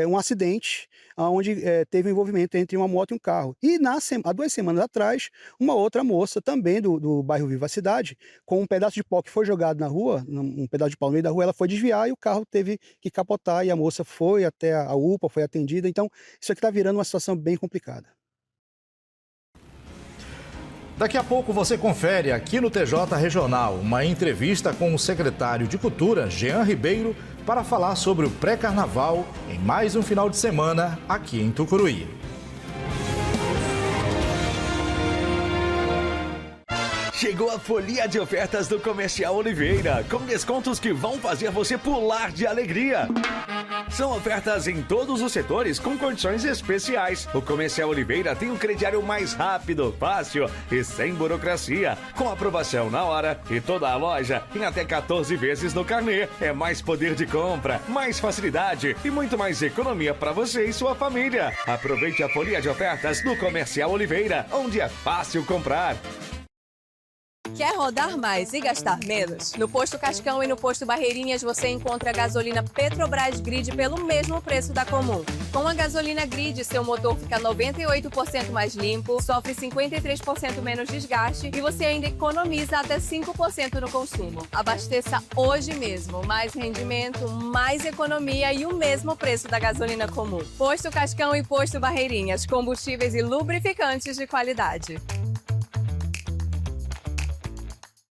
Speaker 4: um acidente onde teve um envolvimento entre uma moto e um carro. E há 2 semanas atrás, uma outra moça, também do bairro Viva a Cidade, com um pedaço de pau que foi jogado na rua, um pedaço de pau no meio da rua, ela foi desviar e o carro teve que capotar e a moça foi até a UPA, foi atendida. Então, isso aqui está virando uma situação bem complicada.
Speaker 1: Daqui a pouco você confere aqui no TJ Regional uma entrevista com o secretário de Cultura, Jean Ribeiro, para falar sobre o pré-carnaval em mais um final de semana aqui em Tucuruí.
Speaker 11: Chegou a folia de ofertas do Comercial Oliveira, com descontos que vão fazer você pular de alegria. São ofertas em todos os setores com condições especiais. O Comercial Oliveira tem um crediário mais rápido, fácil e sem burocracia, com aprovação na hora e toda a loja em até 14 vezes no carnê. É mais poder de compra, mais facilidade e muito mais economia para você e sua família. Aproveite a folia de ofertas do Comercial Oliveira, onde é fácil comprar.
Speaker 12: Quer rodar mais e gastar menos? No Posto Cascão e no Posto Barreirinhas você encontra a gasolina Petrobras Grid pelo mesmo preço da comum. Com a gasolina Grid, seu motor fica 98% mais limpo, sofre 53% menos desgaste e você ainda economiza até 5% no consumo. Abasteça hoje mesmo. Mais rendimento, mais economia e o mesmo preço da gasolina comum. Posto Cascão e Posto Barreirinhas, combustíveis e lubrificantes de qualidade.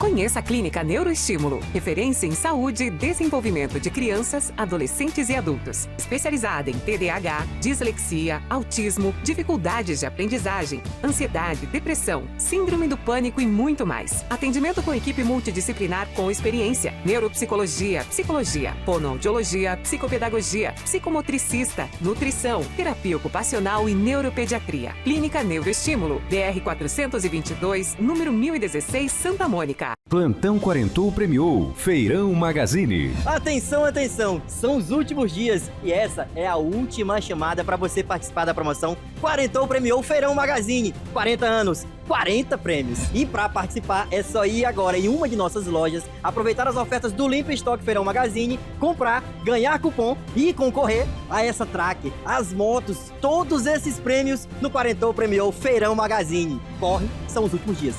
Speaker 13: Conheça a Clínica Neuroestímulo, referência em saúde e desenvolvimento de crianças, adolescentes e adultos. Especializada em TDAH, dislexia, autismo, dificuldades de aprendizagem, ansiedade, depressão, síndrome do pânico e muito mais. Atendimento com equipe multidisciplinar com experiência. Neuropsicologia, psicologia, fonoaudiologia, psicopedagogia, psicomotricista, nutrição, terapia ocupacional e neuropediatria. Clínica Neuroestímulo, BR 422, número 1016, Santa Mônica.
Speaker 14: Plantão Quarentou premiou Feirão Magazine.
Speaker 15: Atenção, atenção! São os últimos dias e essa é a última chamada para você participar da promoção Quarentou premiou Feirão Magazine. 40 anos, 40 prêmios. E para participar é só ir agora em uma de nossas lojas, aproveitar as ofertas do Limpa Estoque Feirão Magazine, comprar, ganhar cupom e concorrer a essa track, as motos, todos esses prêmios no Quarentou premiou Feirão Magazine. Corre, são os últimos dias.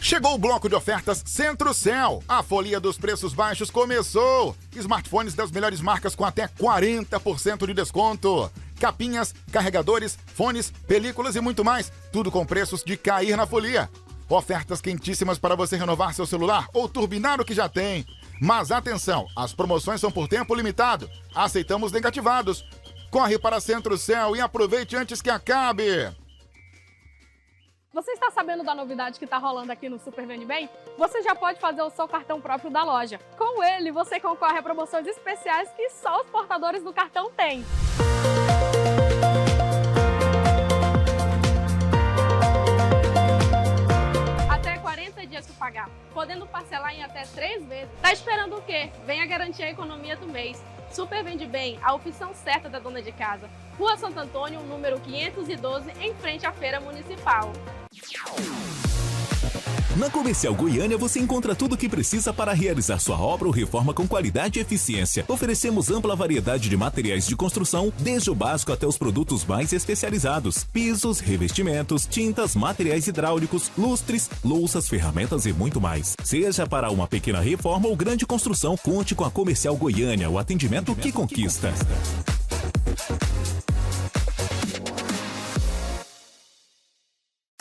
Speaker 16: Chegou o bloco de ofertas Centro-Céu. A folia dos preços baixos começou. Smartphones das melhores marcas com até 40% de desconto. Capinhas, carregadores, fones, películas e muito mais. Tudo com preços de cair na folia. Ofertas quentíssimas para você renovar seu celular ou turbinar o que já tem. Mas atenção, as promoções são por tempo limitado. Aceitamos negativados. Corre para Centro-Céu e aproveite antes que acabe.
Speaker 17: Você está sabendo da novidade que está rolando aqui no Super Vende Bem? Você já pode fazer o seu cartão próprio da loja. Com ele, você concorre a promoções especiais que só os portadores do cartão têm. Até 40 dias para pagar, podendo parcelar em até 3 vezes. Tá esperando o quê? Venha garantir a economia do mês. Super Vende Bem, a opção certa da dona de casa. Rua Santo Antônio, número 512, em frente à Feira Municipal.
Speaker 18: Na Comercial Goiânia você encontra tudo o que precisa para realizar sua obra ou reforma com qualidade e eficiência. Oferecemos ampla variedade de materiais de construção, desde o básico até os produtos mais especializados. Pisos, revestimentos, tintas, materiais hidráulicos, lustres, louças, ferramentas e muito mais. Seja para uma pequena reforma ou grande construção, conte com a Comercial Goiânia, o atendimento que conquista.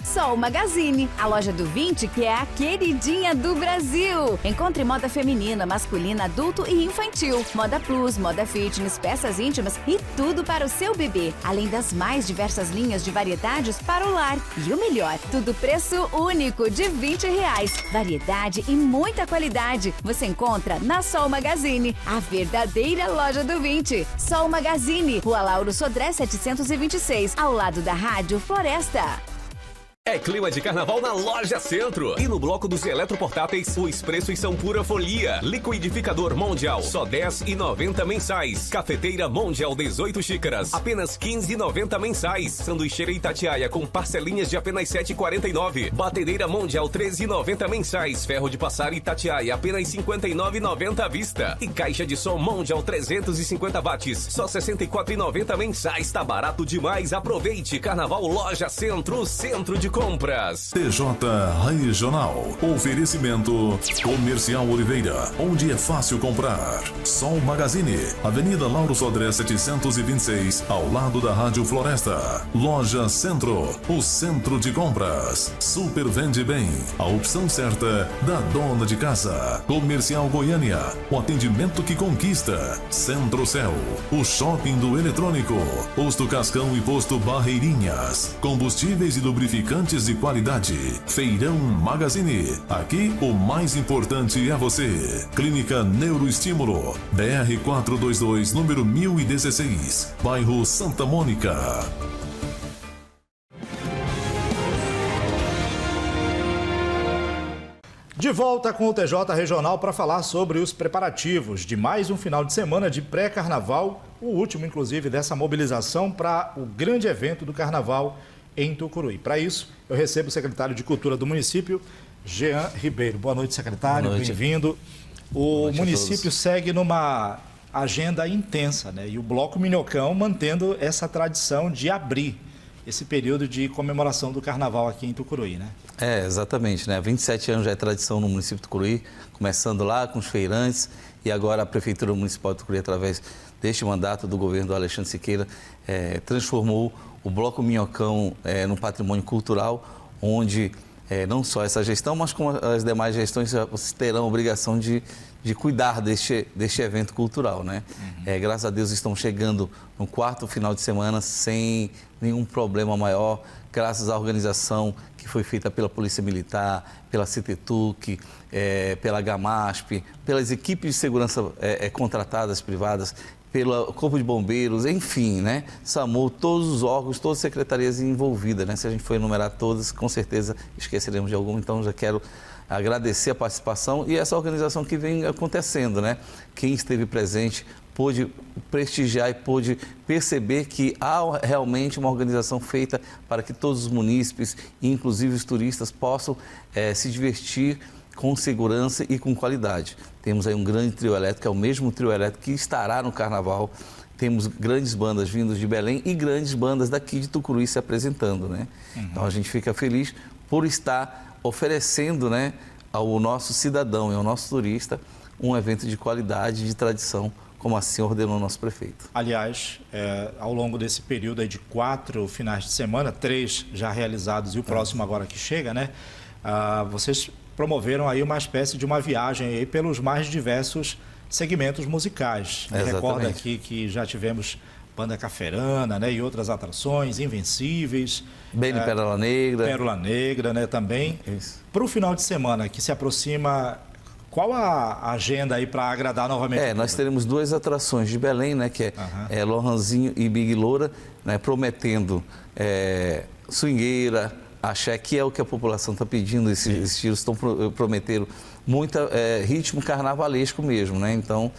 Speaker 19: Só Sol Magazine, a loja do 20 que é a queridinha do Brasil. Encontre moda feminina, masculina, adulto e infantil, moda plus, moda fitness, peças íntimas e tudo para o seu bebê, além das mais diversas linhas de variedades para o lar. E o melhor, tudo preço único de R$20. Variedade e muita qualidade você encontra na Sol Magazine, a verdadeira loja do 20. Sol Magazine, Rua Lauro Sodré 726, ao lado da Rádio Floresta.
Speaker 20: É clima de carnaval na Loja Centro. E no bloco dos eletroportáteis, os preços são pura folia. Liquidificador Mondial, só R$10,90 mensais. Cafeteira Mondial, 18 xícaras, apenas R$15,90 mensais. Sanduicheira Itatiaia com parcelinhas de apenas R$7,49. Batedeira Mondial, R$13,90 mensais. Ferro de passar Itatiaia, apenas R$59,90 à vista. E caixa de som Mondial 350 watts, só R$64,90 mensais. Tá barato demais, aproveite. Carnaval Loja Centro, centro de compras.
Speaker 18: TJ Regional. Oferecimento Comercial Oliveira, onde é fácil comprar. Sol Magazine, Avenida Lauro Sodré 726, ao lado da Rádio Floresta. Loja Centro, o centro de compras. Super Vende Bem, a opção certa da dona de casa. Comercial Goiânia, o atendimento que conquista. Centro-Céu, o shopping do eletrônico. Posto Cascão e Posto Barreirinhas. Combustíveis e lubrificantes de qualidade. Feirão Magazine. Aqui o mais importante é você. Clínica Neuroestímulo. BR 422, número 1016. Bairro Santa Mônica.
Speaker 1: De volta com o TJ Regional para falar sobre os preparativos de mais um final de semana de pré-carnaval, o último, inclusive, dessa mobilização para o grande evento do carnaval em Tucuruí. Para isso, eu recebo o secretário de Cultura do município, Jean Ribeiro. Boa noite, secretário. Bem-vindo. O município segue numa agenda intensa, né? E o Bloco Minhocão mantendo essa tradição de abrir esse período de comemoração do carnaval aqui em Tucuruí, né?
Speaker 22: Exatamente, né? 27 anos já é tradição no município de Tucuruí, começando lá com os feirantes e agora a Prefeitura Municipal de Tucuruí, através deste mandato do governo do Alexandre Siqueira, transformou o Bloco Minhocão no patrimônio cultural, onde não só essa gestão, mas como as demais gestões, vocês terão a obrigação de cuidar deste evento cultural, né? Graças a Deus estamos chegando no 4º final de semana sem nenhum problema maior, graças à organização que foi feita pela Polícia Militar, pela CTTUC, pela GAMASP, pelas equipes de segurança contratadas privadas, pelo Corpo de Bombeiros, enfim, né? SAMU, todos os órgãos, todas as secretarias envolvidas, né? Se a gente for enumerar todas, com certeza esqueceremos de algum, então já quero agradecer a participação e essa organização que vem acontecendo, né? Quem esteve presente pôde prestigiar e pôde perceber que há realmente uma organização feita para que todos os munícipes, inclusive os turistas, possam se divertir com segurança e com qualidade. Temos aí um grande trio elétrico, é o mesmo trio elétrico que estará no Carnaval. Temos grandes bandas vindas de Belém e grandes bandas daqui de Tucuruí se apresentando, né? Então a gente fica feliz por estar oferecendo, né, ao nosso cidadão e ao nosso turista um evento de qualidade, de tradição, como assim ordenou o nosso prefeito.
Speaker 1: Aliás, ao longo desse período aí de 4 finais de semana, 3 já realizados e o próximo agora que chega, né? Vocês promoveram aí uma espécie de uma viagem aí pelos mais diversos segmentos musicais. Recordo aqui que já tivemos Banda Caferana, né, e outras atrações, Invencíveis.
Speaker 22: Beni Pérola Negra.
Speaker 1: Pérola Negra, né, também. Para o final de semana que se aproxima, qual a agenda aí para agradar novamente?
Speaker 22: Nós teremos 2 atrações de Belém, né, que é Lohanzinho e Big Loura, né, prometendo swingueira, axé, que é o que a população está pedindo, esses estilos estão prometendo muito ritmo carnavalesco mesmo, né? Então,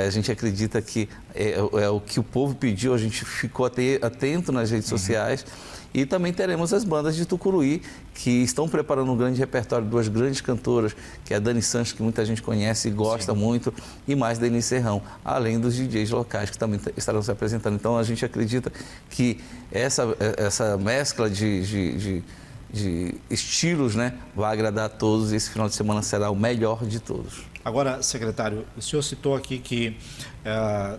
Speaker 22: a gente acredita que é o que o povo pediu, a gente ficou atento nas redes sociais. E também teremos as bandas de Tucuruí, que estão preparando um grande repertório, 2 grandes cantoras, que é a Dani Sanches, que muita gente conhece e gosta muito, e mais Denise Serrão, além dos DJs locais que também estarão se apresentando. Então, a gente acredita que essa mescla de estilos, né, vai agradar a todos e esse final de semana será o melhor de todos.
Speaker 1: Agora, secretário, o senhor citou aqui que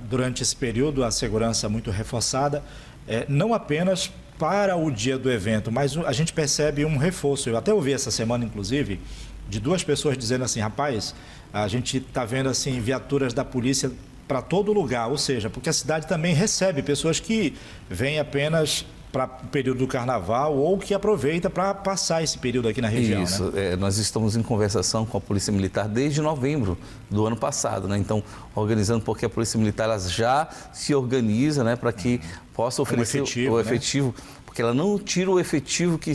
Speaker 1: durante esse período a segurança muito reforçada, não apenas para o dia do evento, mas a gente percebe um reforço. Eu até ouvi essa semana, inclusive, de 2 pessoas dizendo assim, rapaz, a gente está vendo assim viaturas da polícia para todo lugar, ou seja, porque a cidade também recebe pessoas que vêm apenas para o período do carnaval ou que aproveita para passar esse período aqui na região.
Speaker 22: Isso,
Speaker 1: né?
Speaker 22: Nós estamos em conversação com a Polícia Militar desde novembro do ano passado, né? Então, organizando, porque a Polícia Militar ela já se organiza, né, para que possa oferecer o efetivo, porque ela não tira o efetivo que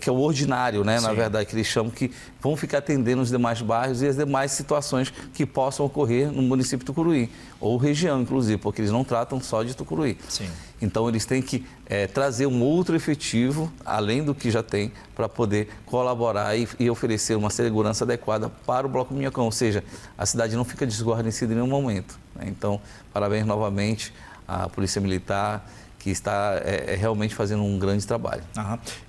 Speaker 22: é o ordinário, né? Na verdade, que eles chamam, que vão ficar atendendo os demais bairros e as demais situações que possam ocorrer no município de Tucuruí, ou região, inclusive, porque eles não tratam só de Tucuruí.
Speaker 1: Sim.
Speaker 22: Então, eles têm que trazer um outro efetivo, além do que já tem, para poder colaborar e oferecer uma segurança adequada para o Bloco Minhocão, ou seja, a cidade não fica desguarnecida em nenhum momento, né? Então, parabéns novamente à Polícia Militar, que está realmente fazendo um grande trabalho.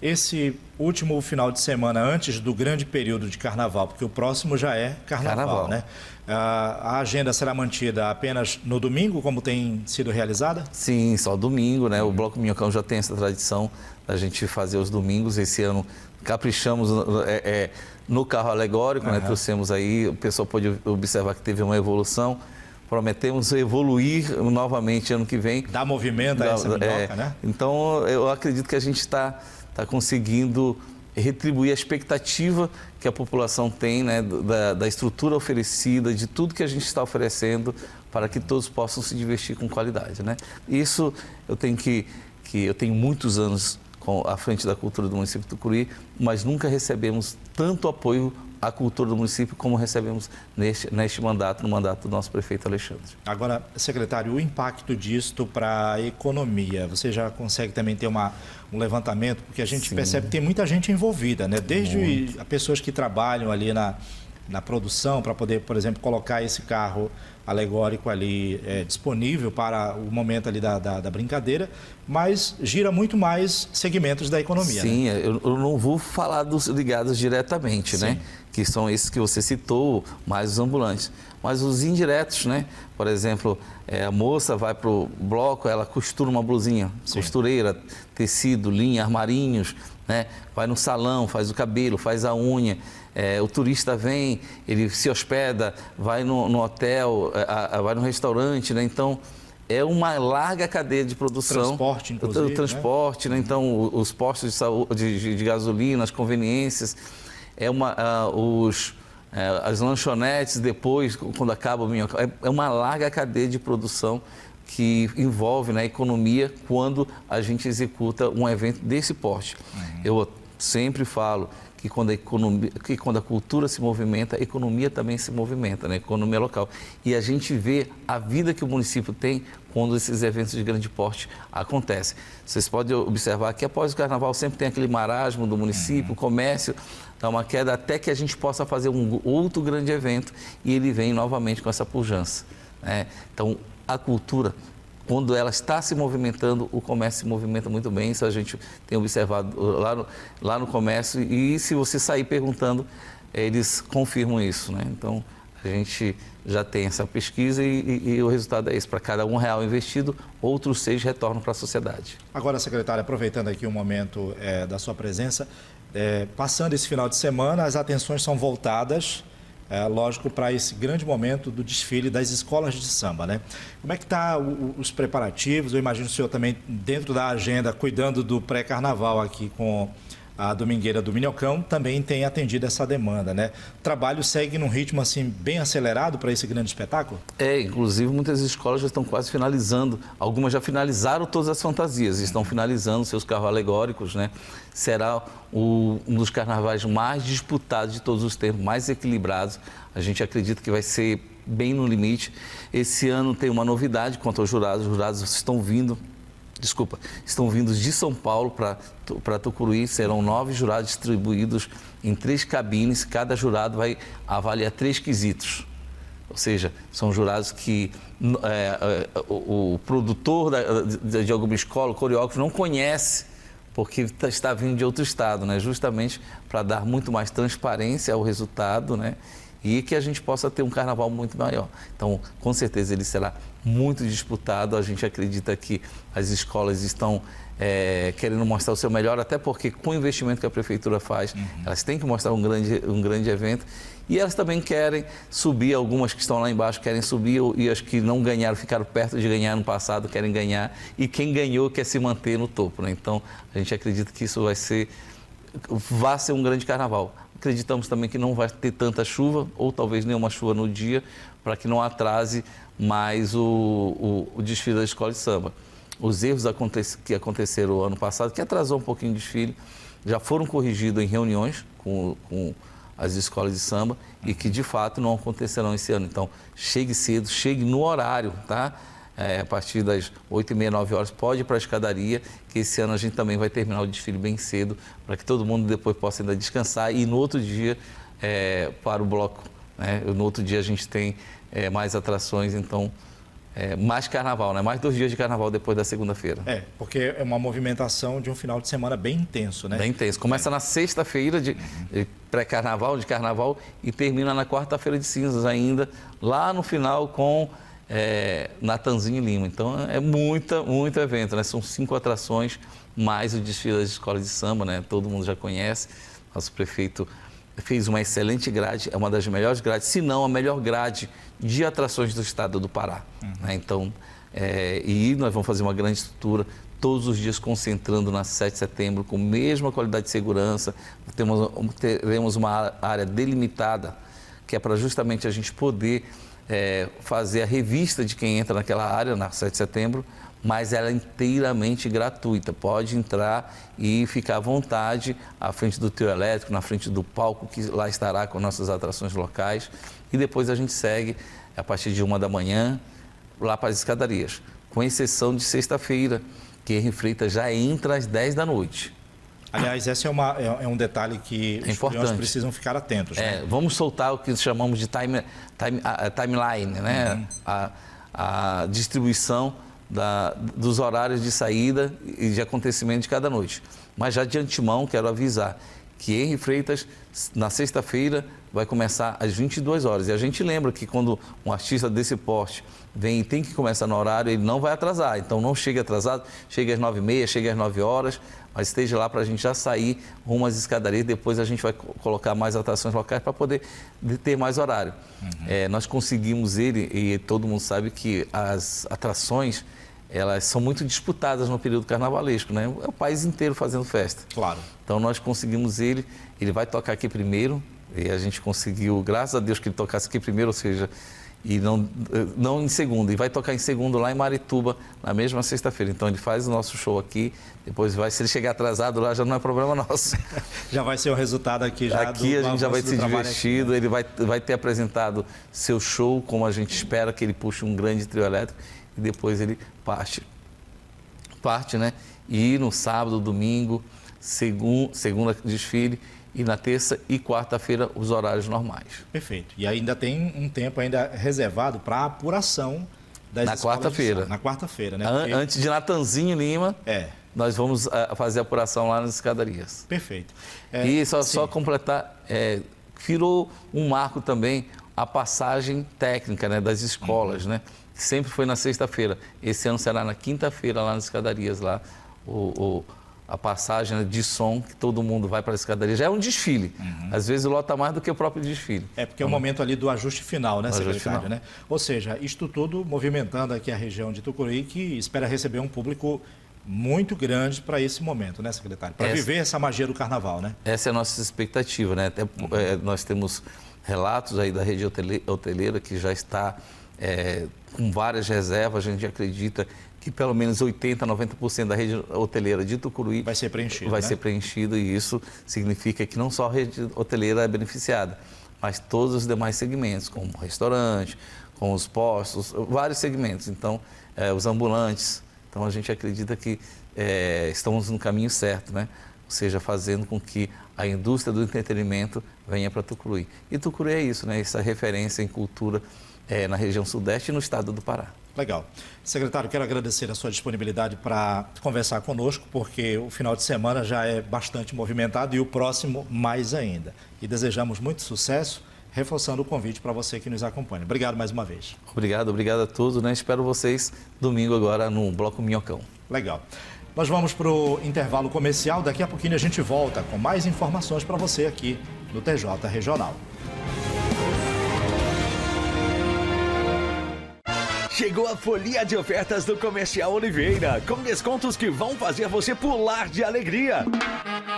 Speaker 1: Esse último final de semana, antes do grande período de carnaval, porque o próximo já é carnaval. Né? A agenda será mantida apenas no domingo, como tem sido realizada?
Speaker 22: Sim, só domingo, né? O Bloco Minhocão já tem essa tradição da gente fazer os domingos. Esse ano caprichamos no carro alegórico, né? Trouxemos aí, o pessoal pode observar que teve uma evolução. Prometemos evoluir novamente ano que vem.
Speaker 1: Dá movimento a essa minhoca, né?
Speaker 22: Então, eu acredito que a gente está conseguindo retribuir a expectativa que a população tem, né, da estrutura oferecida, de tudo que a gente está oferecendo para que todos possam se divertir com qualidade, né? Isso eu tenho eu tenho muitos anos à frente da cultura do município de Tucuruí, mas nunca recebemos tanto apoio à cultura do município como recebemos neste mandato, no mandato do nosso prefeito Alexandre.
Speaker 1: Agora, secretário, o impacto disto para a economia, você já consegue também ter um levantamento? Porque a gente percebe que tem muita gente envolvida, né? Desde pessoas que trabalham ali na produção para poder, por exemplo, colocar esse carro alegórico ali disponível para o momento ali da brincadeira, mas gira muito mais segmentos da economia.
Speaker 22: Sim,
Speaker 1: né?
Speaker 22: eu não vou falar dos ligados diretamente, né? Que são esses que você citou, mais os ambulantes. Mas os indiretos, né? Por exemplo, a moça vai para o bloco, ela costura uma blusinha, costureira, tecido, linha, armarinhos, né? Vai no salão, faz o cabelo, faz a unha. O turista vem, ele se hospeda, vai no hotel, vai no restaurante, né? Então, é uma larga cadeia de produção.
Speaker 1: Transporte, inclusive.
Speaker 22: O transporte, né? Então, os postos de saúde, de gasolina, as conveniências, as lanchonetes depois, quando acaba o minhocão, é uma larga cadeia de produção que envolve, né, a economia quando a gente executa um evento desse porte. Eu sempre falo que quando a cultura se movimenta, a economia também se movimenta, né? A economia local. E a gente vê a vida que o município tem quando esses eventos de grande porte acontecem. Vocês podem observar que após o carnaval sempre tem aquele marasmo do município, o comércio dá uma queda até que a gente possa fazer um outro grande evento e ele vem novamente com essa pujança, né? Então, a cultura, quando ela está se movimentando, o comércio se movimenta muito bem. Isso a gente tem observado lá no comércio. E se você sair perguntando, eles confirmam isso, né? Então, a gente já tem essa pesquisa e o resultado é esse. Para cada R$1 investido, outros 6 retornam para a sociedade.
Speaker 1: Agora, secretário, aproveitando aqui o momento da sua presença, passando esse final de semana, as atenções são voltadas, lógico, para esse grande momento do desfile das escolas de samba, né? Como é que está os preparativos? Eu imagino o senhor também dentro da agenda, cuidando do pré-carnaval aqui com a Domingueira do Minhocão, também tem atendido essa demanda, né? O trabalho segue num ritmo assim bem acelerado para esse grande espetáculo?
Speaker 22: Inclusive muitas escolas já estão quase finalizando, algumas já finalizaram todas as fantasias, estão finalizando seus carros alegóricos, né? Será um dos carnavais mais disputados de todos os tempos, mais equilibrados. A gente acredita que vai ser bem no limite. Esse ano tem uma novidade quanto aos jurados. Os jurados estão vindo de São Paulo para Tucuruí. Serão 9 jurados distribuídos em 3 cabines. Cada jurado vai avaliar 3 quesitos. Ou seja, são jurados que o produtor de alguma escola, o coreógrafo, não conhece, porque está vindo de outro estado, né? Justamente para dar muito mais transparência ao resultado, né? e que a gente possa ter um carnaval muito maior. Então, com certeza ele será muito disputado. A gente acredita que as escolas estão querendo mostrar o seu melhor, até porque com o investimento que a prefeitura faz, elas têm que mostrar um grande evento. E elas também querem subir, algumas que estão lá embaixo querem subir, e as que não ganharam, ficaram perto de ganhar no passado, querem ganhar. E quem ganhou quer se manter no topo, né? Então, a gente acredita que isso vai ser um grande carnaval. Acreditamos também que não vai ter tanta chuva, ou talvez nenhuma chuva no dia, para que não atrase mais o desfile da escola de samba. Os erros que aconteceram ano passado, que atrasou um pouquinho o desfile, já foram corrigidos em reuniões com as escolas de samba e que de fato não acontecerão esse ano. Então, chegue cedo, chegue no horário, tá? A partir das 8h30, 9 horas, pode ir para a escadaria, que esse ano a gente também vai terminar o desfile bem cedo, para que todo mundo depois possa ainda descansar e no outro dia para o bloco, né? No outro dia a gente tem mais atrações, então mais carnaval, né? Mais 2 dias de carnaval depois da segunda-feira.
Speaker 1: Porque é uma movimentação de um final de semana bem intenso, né?
Speaker 22: Bem intenso. Começa na sexta-feira de pré-carnaval, de carnaval, e termina na quarta-feira de cinzas ainda, lá no final com Natanzinho e Lima. Então é muito evento, né? São 5 atrações, mais o desfile das escolas de samba, né? Todo mundo já conhece. Nosso prefeito fez uma excelente grade, é uma das melhores grades, se não a melhor grade de atrações do estado do Pará. Né? Então, e nós vamos fazer uma grande estrutura, todos os dias concentrando na 7 de setembro, com a mesma qualidade de segurança. Teremos uma área delimitada, que é para justamente a gente poder fazer a revista de quem entra naquela área, na 7 de setembro, mas ela é inteiramente gratuita. Pode entrar e ficar à vontade à frente do trio elétrico, na frente do palco, que lá estará com nossas atrações locais. E depois a gente segue, a partir de 1 da manhã, lá para as escadarias. Com exceção de sexta-feira, que Henri Freitas já entra às 10 da noite.
Speaker 1: Aliás, esse é um detalhe que os estudantes precisam ficar atentos. Né?
Speaker 22: Vamos soltar o que chamamos de timeline, né? A distribuição dos horários de saída e de acontecimento de cada noite. Mas já de antemão quero avisar que Henri Freitas, na sexta-feira, vai começar às 22 horas. E a gente lembra que quando um artista desse porte vem e tem que começar no horário, ele não vai atrasar. Então não chegue atrasado, chegue às 9h30, chegue às 9 horas, mas esteja lá para a gente já sair rumo às escadarias. Depois a gente vai colocar mais atrações locais para poder ter mais horário. Nós conseguimos e todo mundo sabe que as atrações, elas são muito disputadas no período carnavalesco, né? É o país inteiro fazendo festa.
Speaker 1: Claro.
Speaker 22: Então nós conseguimos ele vai tocar aqui primeiro, e a gente conseguiu, graças a Deus que ele tocasse aqui primeiro, ou seja, e não em segundo, e vai tocar em segundo lá em Marituba, na mesma sexta-feira. Então ele faz o nosso show aqui, depois se ele chegar atrasado lá, já não é problema nosso.
Speaker 1: Já vai ser o resultado aqui já.
Speaker 22: Aqui a gente já vai ser divertido, ele vai ter apresentado seu show, como a gente espera que ele puxe um grande trio elétrico, e depois ele parte, né? E no sábado, domingo, segunda desfile, e na terça e quarta-feira os horários normais.
Speaker 1: Perfeito. E ainda tem um tempo ainda reservado para a apuração das
Speaker 22: na quarta-feira.
Speaker 1: Na quarta-feira, né?
Speaker 22: Porque... Antes de Natanzinho Lima, nós vamos fazer a apuração lá nas escadarias.
Speaker 1: Perfeito.
Speaker 22: E só completar, virou um marco também a passagem técnica, né, das escolas, né? Sempre foi na sexta-feira. Esse ano será na quinta-feira lá nas escadarias lá. A passagem de som, que todo mundo vai para a escadaria. Já é um desfile. Às vezes lota mais do que o próprio desfile.
Speaker 1: Porque é o momento ali do ajuste final, né, secretário?
Speaker 22: Final.
Speaker 1: Né? Ou seja, isto tudo movimentando aqui a região de Tucuruí, que espera receber um público muito grande para esse momento, né, secretário? Para viver essa magia do carnaval, né?
Speaker 22: Essa é a nossa expectativa, né? Nós temos relatos aí da rede hoteleira que já está com várias reservas. A gente acredita que pelo menos 80%, 90% da rede hoteleira de Tucuruí
Speaker 1: vai ser preenchido.
Speaker 22: Vai ser preenchido, e isso significa que não só a rede hoteleira é beneficiada, mas todos os demais segmentos, como o restaurante, com os postos, vários segmentos. Então, os ambulantes. Então, a gente acredita que estamos no caminho certo, né? Ou seja, fazendo com que a indústria do entretenimento venha para Tucuruí. E Tucuruí é isso, né? Essa referência em cultura na região sudeste e no estado do Pará.
Speaker 1: Legal. Secretário, quero agradecer a sua disponibilidade para conversar conosco, porque o final de semana já é bastante movimentado e o próximo mais ainda. E desejamos muito sucesso, reforçando o convite para você que nos acompanha. Obrigado mais uma vez.
Speaker 5: Obrigado a todos, né? Espero vocês domingo agora no Bloco Minhocão.
Speaker 1: Legal. Nós vamos para o intervalo comercial. Daqui a pouquinho a gente volta com mais informações para você aqui no TJ Regional.
Speaker 11: Chegou a folia de ofertas do Comercial Oliveira, com descontos que vão fazer você pular de alegria.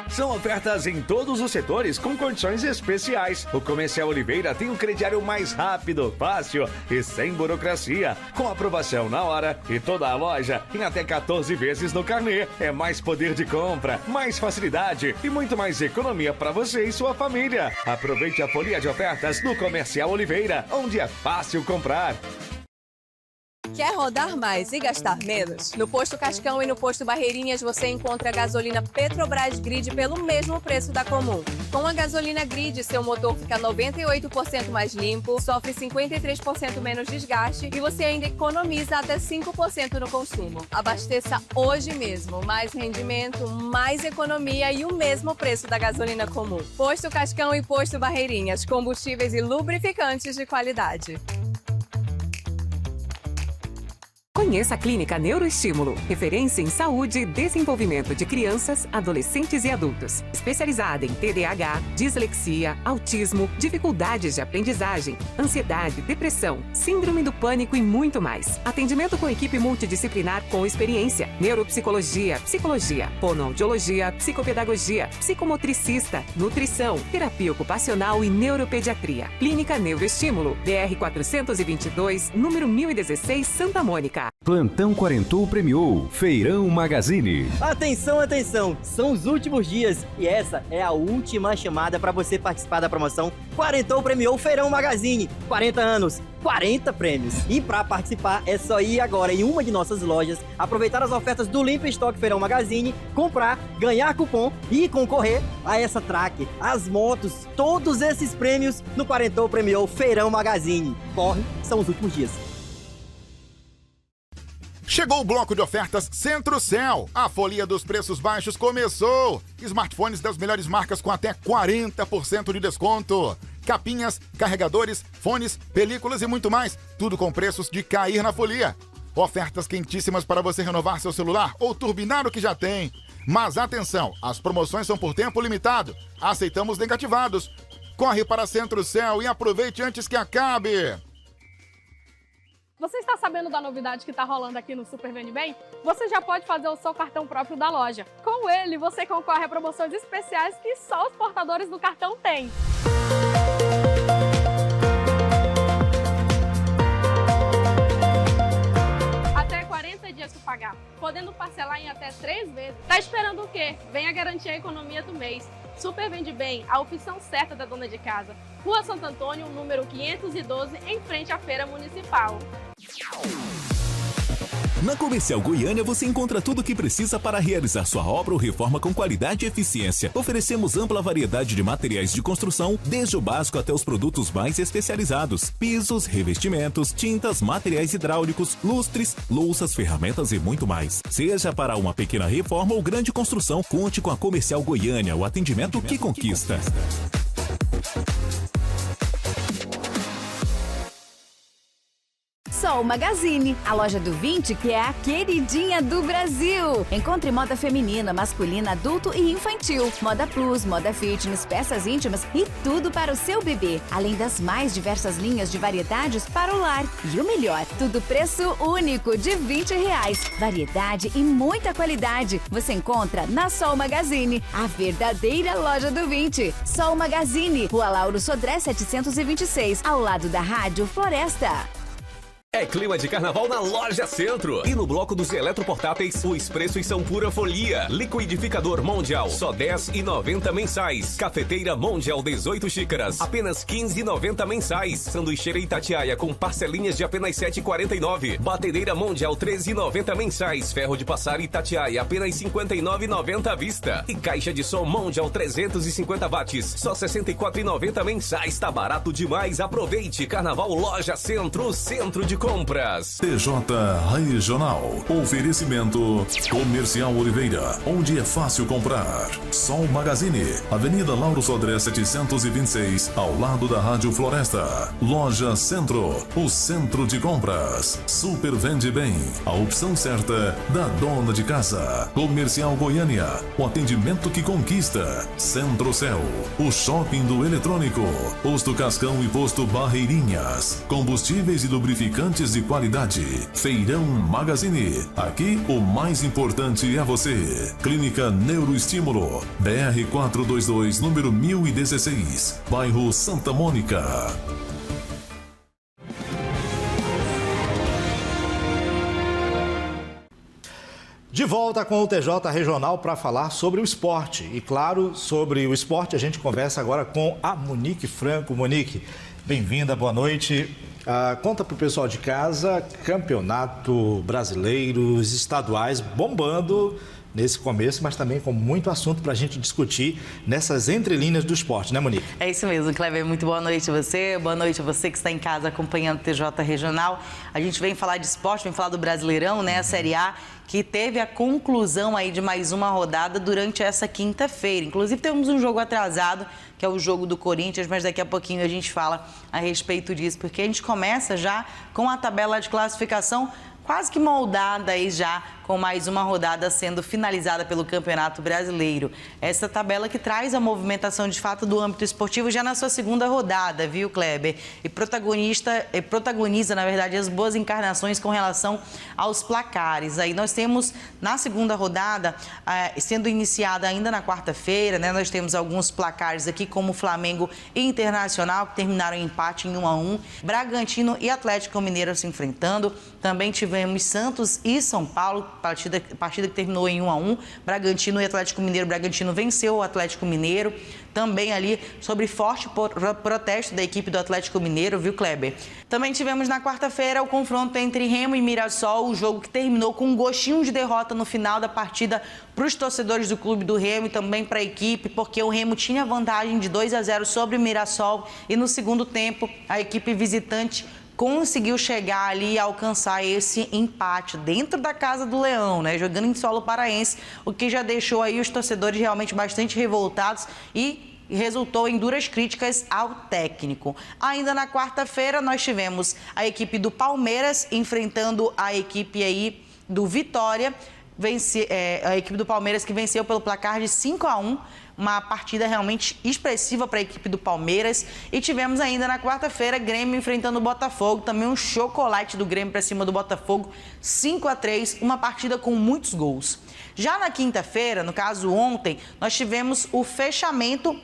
Speaker 11: São ofertas em todos os setores com condições especiais. O Comercial Oliveira tem um crediário mais rápido, fácil e sem burocracia, com aprovação na hora e toda a loja em até 14 vezes no carnê. É mais poder de compra, mais facilidade e muito mais economia para você e sua família. Aproveite a folia de ofertas do Comercial Oliveira, onde é fácil comprar.
Speaker 12: Quer rodar mais e gastar menos? No Posto Cascão e no Posto Barreirinhas você encontra a gasolina Petrobras Grid pelo mesmo preço da comum. Com a gasolina Grid, seu motor fica 98% mais limpo, sofre 53% menos desgaste e você ainda economiza até 5% no consumo. Abasteça hoje mesmo. Mais rendimento, mais economia e o mesmo preço da gasolina comum. Posto Cascão e Posto Barreirinhas, combustíveis e lubrificantes de qualidade.
Speaker 13: Conheça a Clínica Neuroestímulo, referência em saúde e desenvolvimento de crianças, adolescentes e adultos. Especializada em TDAH, dislexia, autismo, dificuldades de aprendizagem, ansiedade, depressão, síndrome do pânico e muito mais. Atendimento com equipe multidisciplinar com experiência, neuropsicologia, psicologia, fonoaudiologia, psicopedagogia, psicomotricista, nutrição, terapia ocupacional e neuropediatria. Clínica Neuroestímulo, BR 422, número 1016, Santa Mônica.
Speaker 14: Plantão Quarentou premiou Feirão Magazine.
Speaker 15: Atenção, atenção! São os últimos dias e essa é a última chamada para você participar da promoção Quarentou premiou Feirão Magazine. 40 anos, 40 prêmios. E para participar é só ir agora em uma de nossas lojas, aproveitar as ofertas do Limpa Estoque Feirão Magazine, comprar, ganhar cupom e concorrer a essa track, as motos, todos esses prêmios no Quarentou premiou Feirão Magazine. Corre, são os últimos dias.
Speaker 16: Chegou o bloco de ofertas Centro-Céu. A folia dos preços baixos começou. Smartphones das melhores marcas com até 40% de desconto. Capinhas, carregadores, fones, películas e muito mais. Tudo com preços de cair na folia. Ofertas quentíssimas para você renovar seu celular ou turbinar o que já tem. Mas atenção, as promoções são por tempo limitado. Aceitamos negativados. Corre para Centro-Céu e aproveite antes que acabe.
Speaker 17: Você está sabendo da novidade que está rolando aqui no Super Vende Bem? Você já pode fazer o seu cartão próprio da loja. Com ele, você concorre a promoções especiais que só os portadores do cartão têm. Até 40 dias para pagar, podendo parcelar em até 3 vezes. Tá esperando o quê? Venha garantir a economia do mês. Super Vende Bem, a opção certa da dona de casa. Rua Santo Antônio, número 512, em frente à Feira Municipal.
Speaker 18: Na Comercial Goiânia você encontra tudo o que precisa para realizar sua obra ou reforma com qualidade e eficiência. Oferecemos ampla variedade de materiais de construção, desde o básico até os produtos mais especializados. Pisos, revestimentos, tintas, materiais hidráulicos, lustres, louças, ferramentas e muito mais. Seja para uma pequena reforma ou grande construção, conte com a Comercial Goiânia, o atendimento que conquista.
Speaker 19: Sol Magazine, a loja do 20 que é a queridinha do Brasil. Encontre moda feminina, masculina, adulto e infantil. Moda plus, moda fitness, peças íntimas e tudo para o seu bebê. Além das mais diversas linhas de variedades para o lar. E o melhor, tudo preço único de R$20. Variedade e muita qualidade. Você encontra na Sol Magazine, a verdadeira loja do 20. Sol Magazine, Rua Lauro Sodré 726, ao lado da Rádio Floresta.
Speaker 20: É clima de carnaval na Loja Centro. E no bloco dos eletroportáteis, o Expresso e São Pura Folia. Liquidificador Mondial, só R$10,90 mensais. Cafeteira Mondial 18 xícaras, apenas R$15,90 mensais. Sanduicheira Itatiaia com parcelinhas de apenas R$7,49. Batedeira Mondial R$13,90 mensais. Ferro de passar Itatiaia, apenas R$59,90 à vista. E caixa de som Mondial 350 watts, só R$64,90 mensais. Tá barato demais, aproveite. Carnaval Loja Centro, o centro de Compras.
Speaker 18: TJ Regional. Oferecimento Comercial Oliveira, onde é fácil comprar. Sol Magazine, Avenida Lauro Sodré 726, ao lado da Rádio Floresta. Loja Centro, o centro de compras. Super Vende Bem, a opção certa da dona de casa. Comercial Goiânia, o atendimento que conquista. Centro-Céu, o shopping do eletrônico. Posto Cascão e Posto Barreirinhas. Combustíveis e lubrificantes de qualidade. Feirão Magazine. Aqui o mais importante é você. Clínica Neuroestímulo. BR 422, número 1016. Bairro Santa Mônica.
Speaker 1: De volta com o TJ Regional para falar sobre o esporte. E claro, sobre o esporte a gente conversa agora com a Monique Franco. Monique, bem-vinda, boa noite. Conta para o pessoal de casa, campeonato brasileiros, estaduais, bombando nesse começo, mas também com muito assunto para a gente discutir nessas entrelinhas do esporte, né, Monique?
Speaker 7: É isso mesmo, Kleber. Muito boa noite a você, boa noite a você que está em casa acompanhando o TJ Regional. A gente vem falar de esporte, vem falar do Brasileirão, né, a Série A, que teve a conclusão aí de mais uma rodada durante essa quinta-feira. Inclusive, temos um jogo atrasado, que é o jogo do Corinthians, mas daqui a pouquinho a gente fala a respeito disso, porque a gente começa já com a tabela de classificação quase que moldada aí já, com mais uma rodada sendo finalizada pelo Campeonato Brasileiro. Essa tabela que traz a movimentação de fato do âmbito esportivo já na sua segunda rodada, viu, Kleber? E protagoniza, na verdade, as boas encarnações com relação aos placares. Aí nós temos, na segunda rodada, sendo iniciada ainda na quarta-feira, né? Nós temos alguns placares aqui, como Flamengo e Internacional, que terminaram em empate em 1-1. Bragantino e Atlético Mineiro se enfrentando. Também tivemos Santos e São Paulo, partida que terminou em 1-1. Bragantino e Atlético Mineiro. Bragantino venceu o Atlético Mineiro. Também ali sobre forte protesto da equipe do Atlético Mineiro, viu, Kleber? Também tivemos na quarta-feira o confronto entre Remo e Mirassol, o jogo que terminou com um gostinho de derrota no final da partida para os torcedores do clube do Remo e também para a equipe, porque o Remo tinha vantagem de 2-0 sobre o Mirassol e no segundo tempo a equipe visitante conseguiu chegar ali e alcançar esse empate dentro da casa do Leão, né? Jogando em solo paraense, o que já deixou aí os torcedores realmente bastante revoltados e resultou em duras críticas ao técnico. Ainda na quarta-feira nós tivemos a equipe do Palmeiras enfrentando a equipe aí do Vitória, a equipe do Palmeiras que venceu pelo placar de 5-1, uma partida realmente expressiva para a equipe do Palmeiras. E tivemos ainda na quarta-feira Grêmio enfrentando o Botafogo, também um chocolate do Grêmio para cima do Botafogo, 5-3, uma partida com muitos gols. Já na quinta-feira, no caso ontem, nós tivemos o fechamento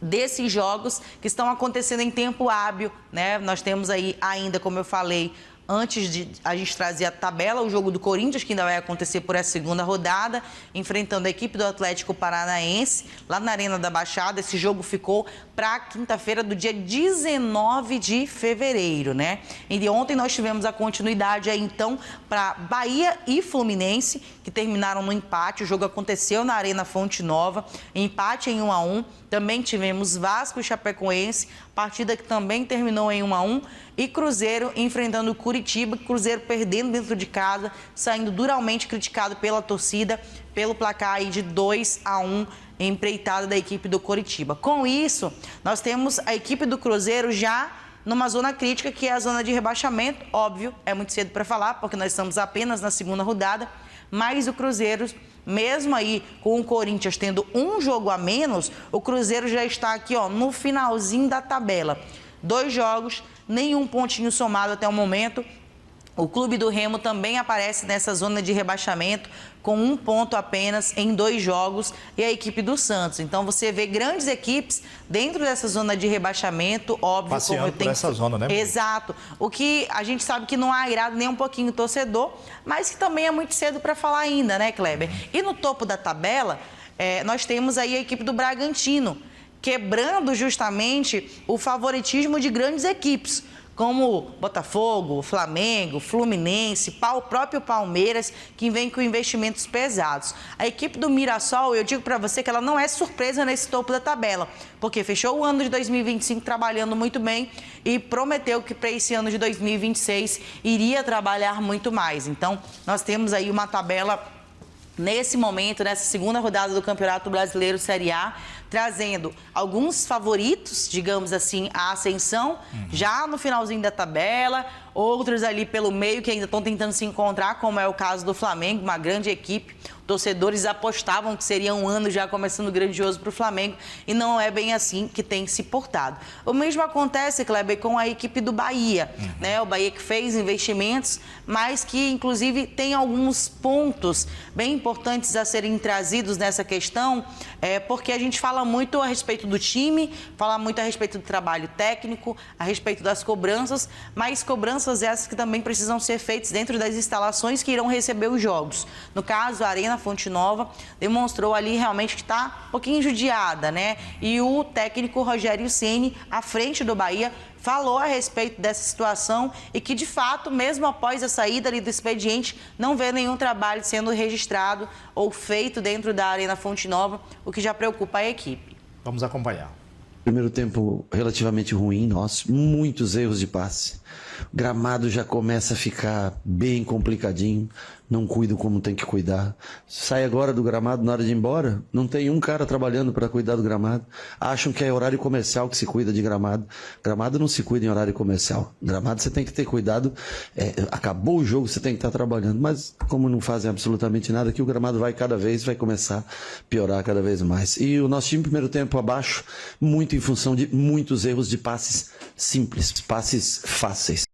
Speaker 7: desses jogos que estão acontecendo em tempo hábil, né? Nós temos aí ainda, como eu falei, antes de a gente trazer a tabela, o jogo do Corinthians, que ainda vai acontecer por essa segunda rodada, enfrentando a equipe do Atlético Paranaense, lá na Arena da Baixada. Esse jogo ficou para quinta-feira do dia 19 de fevereiro, né? E ontem nós tivemos a continuidade aí, então, para Bahia e Fluminense, que terminaram no empate. O jogo aconteceu na Arena Fonte Nova, empate em 1-1. Também tivemos Vasco e Chapecoense, partida que também terminou em 1-1, e Cruzeiro enfrentando o Curitiba, Cruzeiro perdendo dentro de casa, saindo duramente criticado pela torcida, pelo placar aí de 2-1, empreitada da equipe do Curitiba. Com isso, nós temos a equipe do Cruzeiro já numa zona crítica, que é a zona de rebaixamento. Óbvio, é muito cedo para falar, porque nós estamos apenas na segunda rodada, mas o Cruzeiro, mesmo aí com o Corinthians tendo um jogo a menos, o Cruzeiro já está aqui, ó, no finalzinho da tabela. 2 jogos, nenhum pontinho somado até o momento. O clube do Remo também aparece nessa zona de rebaixamento com 1 ponto apenas em 2 jogos, e a equipe do Santos. Então você vê grandes equipes dentro dessa zona de rebaixamento, óbvio.
Speaker 1: Passeando
Speaker 7: como
Speaker 1: por essa zona, né?
Speaker 7: Exato. O que a gente sabe que não há irado nem um pouquinho o torcedor, mas que também é muito cedo para falar ainda, né, Kleber? E no topo da tabela, nós temos aí a equipe do Bragantino, quebrando justamente o favoritismo de grandes equipes, como Botafogo, Flamengo, Fluminense, o próprio Palmeiras, que vem com investimentos pesados. A equipe do Mirassol, eu digo para você que ela não é surpresa nesse topo da tabela, porque fechou o ano de 2025 trabalhando muito bem e prometeu que para esse ano de 2026 iria trabalhar muito mais. Então, nós temos aí uma tabela nesse momento, nessa segunda rodada do Campeonato Brasileiro Série A, trazendo alguns favoritos, digamos assim, à ascensão, já no finalzinho da tabela, outros ali pelo meio que ainda estão tentando se encontrar, como é o caso do Flamengo, uma grande equipe. Torcedores apostavam que seria um ano já começando grandioso para o Flamengo e não é bem assim que tem se portado. O mesmo acontece, Kleber, com a equipe do Bahia, né? O Bahia que fez investimentos, mas que inclusive tem alguns pontos bem importantes a serem trazidos nessa questão, porque a gente fala muito a respeito do time, fala muito a respeito do trabalho técnico, a respeito das cobranças, mas cobranças essas que também precisam ser feitas dentro das instalações que irão receber os jogos. No caso, a Arena Fonte Nova demonstrou ali realmente que está um pouquinho judiada, né? E o técnico Rogério Ceni, à frente do Bahia, falou a respeito dessa situação e que, de fato, mesmo após a saída ali do expediente, não vê nenhum trabalho sendo registrado ou feito dentro da Arena Fonte Nova, o que já preocupa a equipe.
Speaker 1: Vamos acompanhar.
Speaker 9: Primeiro tempo relativamente ruim, nosso, muitos erros de passe. O gramado já começa a ficar bem complicadinho, não cuido como tem que cuidar. Sai agora do gramado na hora de ir embora, não tem um cara trabalhando para cuidar do gramado. Acham que é horário comercial que se cuida de gramado. Gramado não se cuida em horário comercial. Gramado você tem que ter cuidado, acabou o jogo, você tem que estar trabalhando. Mas como não fazem absolutamente nada, que o gramado vai começar a piorar cada vez mais. E o nosso time, primeiro tempo abaixo, muito em função de muitos erros de passes simples, passes fáceis.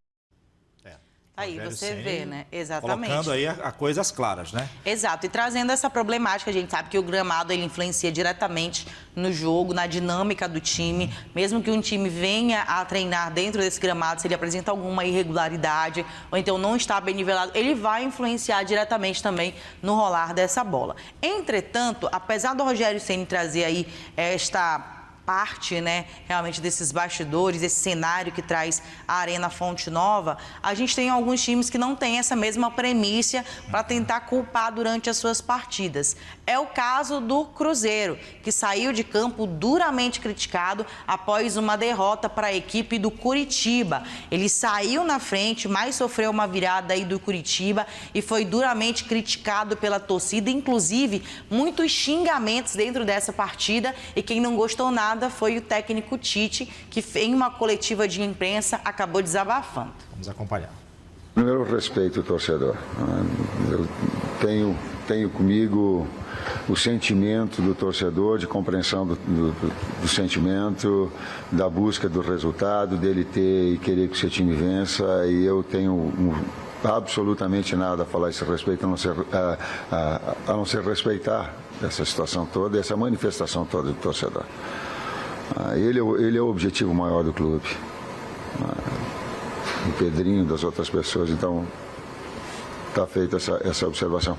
Speaker 7: Aí você vê, né? Exatamente.
Speaker 1: Colocando aí a coisas claras, né?
Speaker 7: Exato. E trazendo essa problemática, a gente sabe que o gramado ele influencia diretamente no jogo, na dinâmica do time. Mesmo que um time venha a treinar dentro desse gramado, se ele apresenta alguma irregularidade ou então não está bem nivelado, ele vai influenciar diretamente também no rolar dessa bola. Entretanto, apesar do Rogério Ceni trazer aí esta parte, né, realmente desses bastidores, esse cenário que traz a Arena Fonte Nova, a gente tem alguns times que não têm essa mesma premissa para tentar culpar durante as suas partidas. É o caso do Cruzeiro, que saiu de campo duramente criticado após uma derrota para a equipe do Curitiba. Ele saiu na frente, mas sofreu uma virada aí do Curitiba e foi duramente criticado pela torcida, inclusive muitos xingamentos dentro dessa partida, e quem não gostou nada foi o técnico Tite, que em uma coletiva de imprensa acabou desabafando.
Speaker 1: Vamos acompanhar.
Speaker 10: Primeiro, respeito o torcedor. Eu tenho comigo o sentimento do torcedor, de compreensão do sentimento, da busca do resultado, dele ter e querer que o seu time vença, e eu tenho absolutamente nada a falar a esse respeito, a não ser respeitar essa situação toda, essa manifestação toda do torcedor. Ele é o objetivo maior do clube, o Pedrinho, das outras pessoas, então está feita essa observação.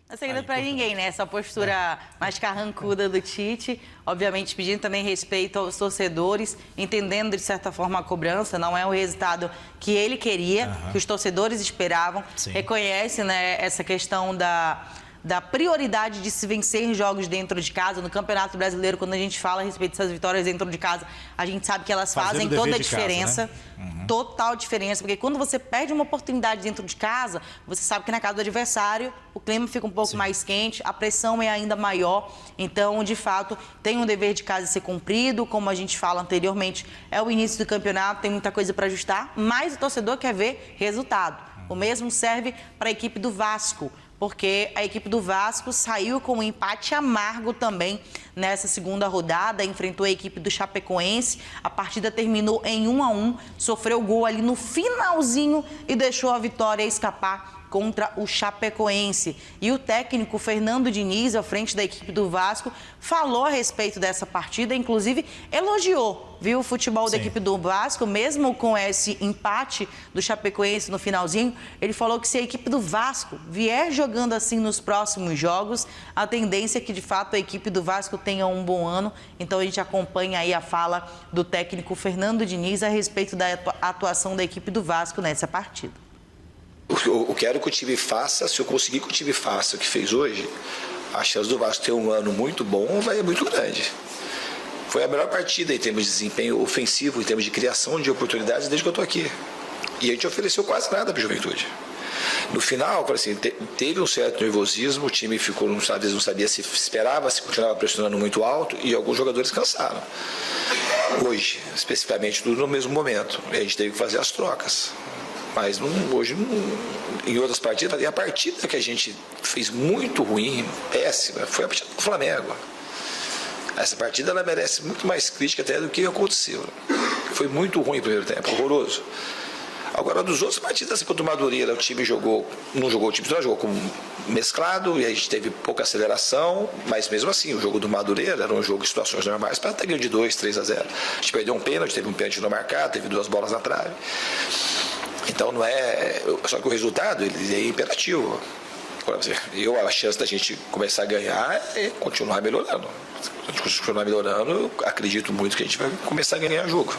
Speaker 7: Não é segredo para ninguém, né? Essa postura mais carrancuda do Tite, obviamente pedindo também respeito aos torcedores, entendendo de certa forma a cobrança, não é o resultado que ele queria, que os torcedores esperavam. Sim. Reconhece, né, essa questão da prioridade de se vencer jogos dentro de casa. No Campeonato Brasileiro, quando a gente fala a respeito dessas vitórias dentro de casa, a gente sabe que elas fazem toda a diferença, casa, né? Total diferença, porque quando você perde uma oportunidade dentro de casa, você sabe que na casa do adversário o clima fica um pouco mais quente, a pressão é ainda maior, então, de fato, tem um dever de casa a ser cumprido, como a gente fala anteriormente, é o início do campeonato, tem muita coisa para ajustar, mas o torcedor quer ver resultado. O mesmo serve para a equipe do Vasco, porque a equipe do Vasco saiu com um empate amargo também nessa segunda rodada, enfrentou a equipe do Chapecoense, a partida terminou em 1-1, sofreu gol ali no finalzinho e deixou a vitória escapar contra o Chapecoense. E o técnico Fernando Diniz, à frente da equipe do Vasco, falou a respeito dessa partida, inclusive elogiou, viu, o futebol da equipe do Vasco, mesmo com esse empate do Chapecoense no finalzinho. Ele falou que se a equipe do Vasco vier jogando assim nos próximos jogos, a tendência é que, de fato, a equipe do Vasco tenha um bom ano. Então a gente acompanha aí a fala do técnico Fernando Diniz a respeito da atuação da equipe do Vasco nessa partida.
Speaker 3: Eu quero que o time faça, se eu conseguir que o time faça o que fez hoje, a chance do Vasco ter um ano muito bom é muito grande. Foi a melhor partida em termos de desempenho ofensivo, em termos de criação de oportunidades desde que eu estou aqui. E a gente ofereceu quase nada para a Juventude. No final, assim, teve um certo nervosismo, o time ficou, às vezes não sabia se esperava, se continuava pressionando muito alto e alguns jogadores cansaram. Hoje, especificamente, tudo no mesmo momento. A gente teve que fazer as trocas. Mas hoje, em outras partidas, a partida que a gente fez muito ruim, péssima, foi a partida do Flamengo. Essa partida ela merece muito mais crítica até do que aconteceu. Foi muito ruim o primeiro tempo, horroroso. Agora, dos outros partidas, contra o Madureira, o time não jogou o time titular, jogou com mesclado e a gente teve pouca aceleração, mas mesmo assim, o jogo do Madureira era um jogo de situações normais para ter ganho de 2-3-0. A gente perdeu um pênalti, teve um pênalti não marcado, teve 2 bolas na trave. Então não é. Só que o resultado ele é imperativo. A chance da gente começar a ganhar é continuar melhorando. Se a gente continuar melhorando, eu acredito muito que a gente vai começar a ganhar jogo.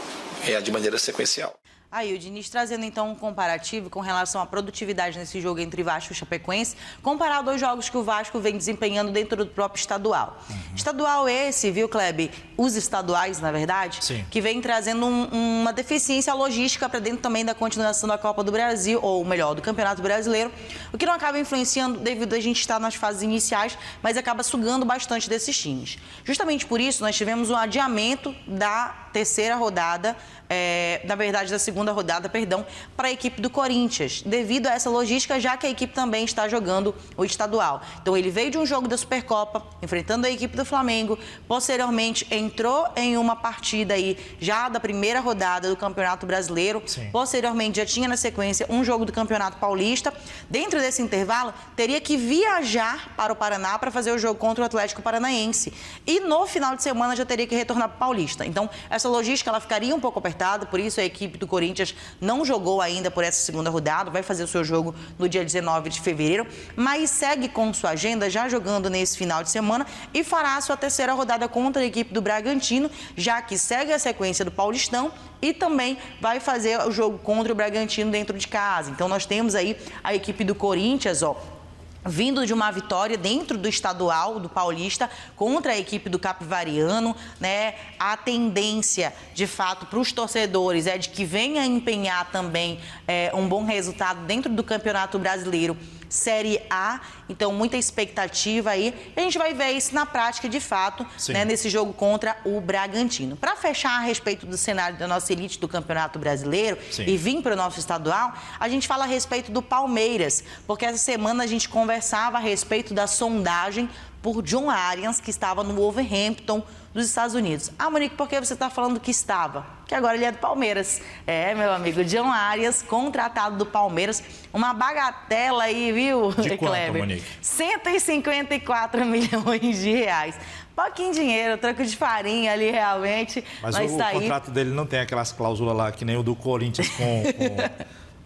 Speaker 3: De maneira sequencial.
Speaker 7: Aí o Diniz trazendo então um comparativo com relação à produtividade nesse jogo entre Vasco e Chapecoense, comparado aos jogos que o Vasco vem desempenhando dentro do próprio estadual. Estadual esse, viu, Kleber? Os estaduais, na verdade, sim, que vem trazendo uma deficiência logística para dentro também da continuação da Copa do Brasil, ou melhor, do Campeonato Brasileiro, o que não acaba influenciando devido a gente estar nas fases iniciais, mas acaba sugando bastante desses times. Justamente por isso, nós tivemos um adiamento da terceira rodada, na verdade da segunda rodada, perdão, para a equipe do Corinthians, devido a essa logística, já que a equipe também está jogando o estadual. Então ele veio de um jogo da Supercopa, enfrentando a equipe do Flamengo, posteriormente entrou em uma partida aí já da primeira rodada do Campeonato Brasileiro, sim, posteriormente já tinha na sequência um jogo do Campeonato Paulista. Dentro desse intervalo, teria que viajar para o Paraná para fazer o jogo contra o Atlético Paranaense. E no final de semana já teria que retornar para o Paulista. Então, essa logística ela ficaria um pouco apertada, por isso a equipe do Corinthians não jogou ainda por essa segunda rodada, vai fazer o seu jogo no dia 19 de fevereiro, mas segue com sua agenda já jogando nesse final de semana e fará a sua terceira rodada contra a equipe do Bragantino, já que segue a sequência do Paulistão e também vai fazer o jogo contra o Bragantino dentro de casa. Então nós temos aí a equipe do Corinthians, vindo de uma vitória dentro do estadual, do Paulista, contra a equipe do Capivariano, né? A tendência, de fato, para os torcedores é de que venha empenhar também um bom resultado dentro do Campeonato Brasileiro Série A, então muita expectativa aí. E a gente vai ver isso na prática, de fato, né, nesse jogo contra o Bragantino. Para fechar a respeito do cenário da nossa elite do Campeonato Brasileiro, sim, e vir para o nosso estadual, a gente fala a respeito do Palmeiras, porque essa semana a gente conversava a respeito da sondagem por John Arias, que estava no Wolverhampton dos Estados Unidos. Ah, Monique, por que você está falando que estava? Que agora ele é do Palmeiras. meu amigo, John Arias, contratado do Palmeiras. Uma bagatela aí, viu,
Speaker 1: de quanto,
Speaker 7: Kleber?
Speaker 1: Monique?
Speaker 7: 154 milhões de reais. Pouquinho dinheiro, troco de farinha ali realmente.
Speaker 1: Mas o contrato dele não tem aquelas cláusulas lá que nem o do Corinthians com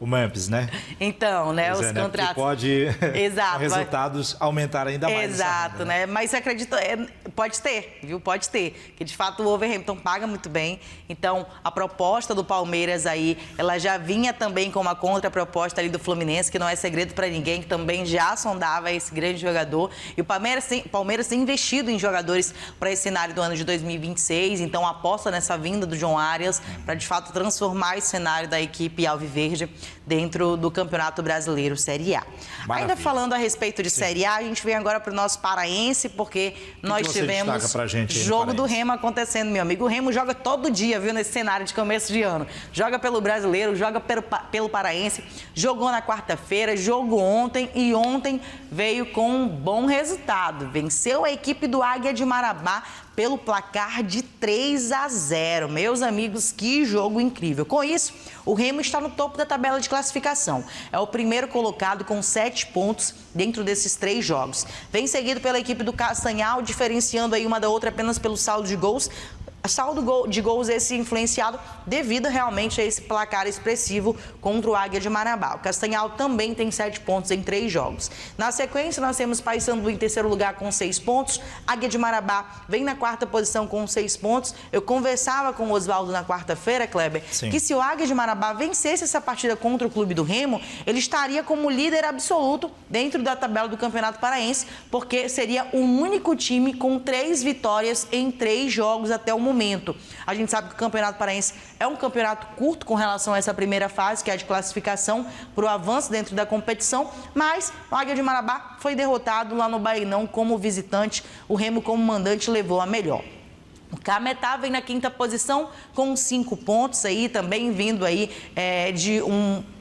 Speaker 1: o Memphis, né?
Speaker 7: Então, né, os contratos...
Speaker 1: Pode,
Speaker 7: exato,
Speaker 1: resultados aumentar ainda mais.
Speaker 7: Exato,
Speaker 1: renda,
Speaker 7: né? Mas você acredita, pode ter, viu? Pode ter. Que de fato o Wolverhampton paga muito bem. Então, a proposta do Palmeiras aí, ela já vinha também com uma contraproposta ali do Fluminense, que não é segredo para ninguém, que também já sondava esse grande jogador. E o Palmeiras tem investido em jogadores para esse cenário do ano de 2026. Então, aposta nessa vinda do John Arias para de fato transformar esse cenário da equipe alviverde dentro do Campeonato Brasileiro Série A. Maravilha. Ainda falando a respeito de Série A, a gente vem agora para o nosso paraense, porque nós tivemos jogo do Remo acontecendo, meu amigo. O Remo joga todo dia, viu, nesse cenário de começo de ano. Joga pelo Brasileiro, joga pelo Paraense, jogou na quarta-feira, jogou ontem e ontem veio com um bom resultado. Venceu a equipe do Águia de Marabá pelo placar de 3-0. Meus amigos, que jogo incrível. Com isso, o Remo está no topo da tabela de classificação. É o primeiro colocado com 7 pontos dentro desses 3 jogos. Vem seguido pela equipe do Castanhal, diferenciando aí uma da outra apenas pelo saldo de gols. saldo de gols esse influenciado devido realmente a esse placar expressivo contra o Águia de Marabá. O Castanhal também tem 7 pontos em 3 jogos. Na sequência, nós temos Paysandu em terceiro lugar com 6 pontos. Águia de Marabá vem na 4ª posição com 6 pontos. Eu conversava com o Oswaldo na quarta-feira, Kleber, que se o Águia de Marabá vencesse essa partida contra o Clube do Remo, ele estaria como líder absoluto dentro da tabela do Campeonato Paraense, porque seria o único time com 3 vitórias em 3 jogos até o momento. A gente sabe que o Campeonato Paraense é um campeonato curto com relação a essa primeira fase, que é a de classificação para o avanço dentro da competição, mas o Águia de Marabá foi derrotado lá no Bainão como visitante, o Remo como mandante levou a melhor. O Cametá vem na 5ª posição com 5 pontos aí, também vindo aí de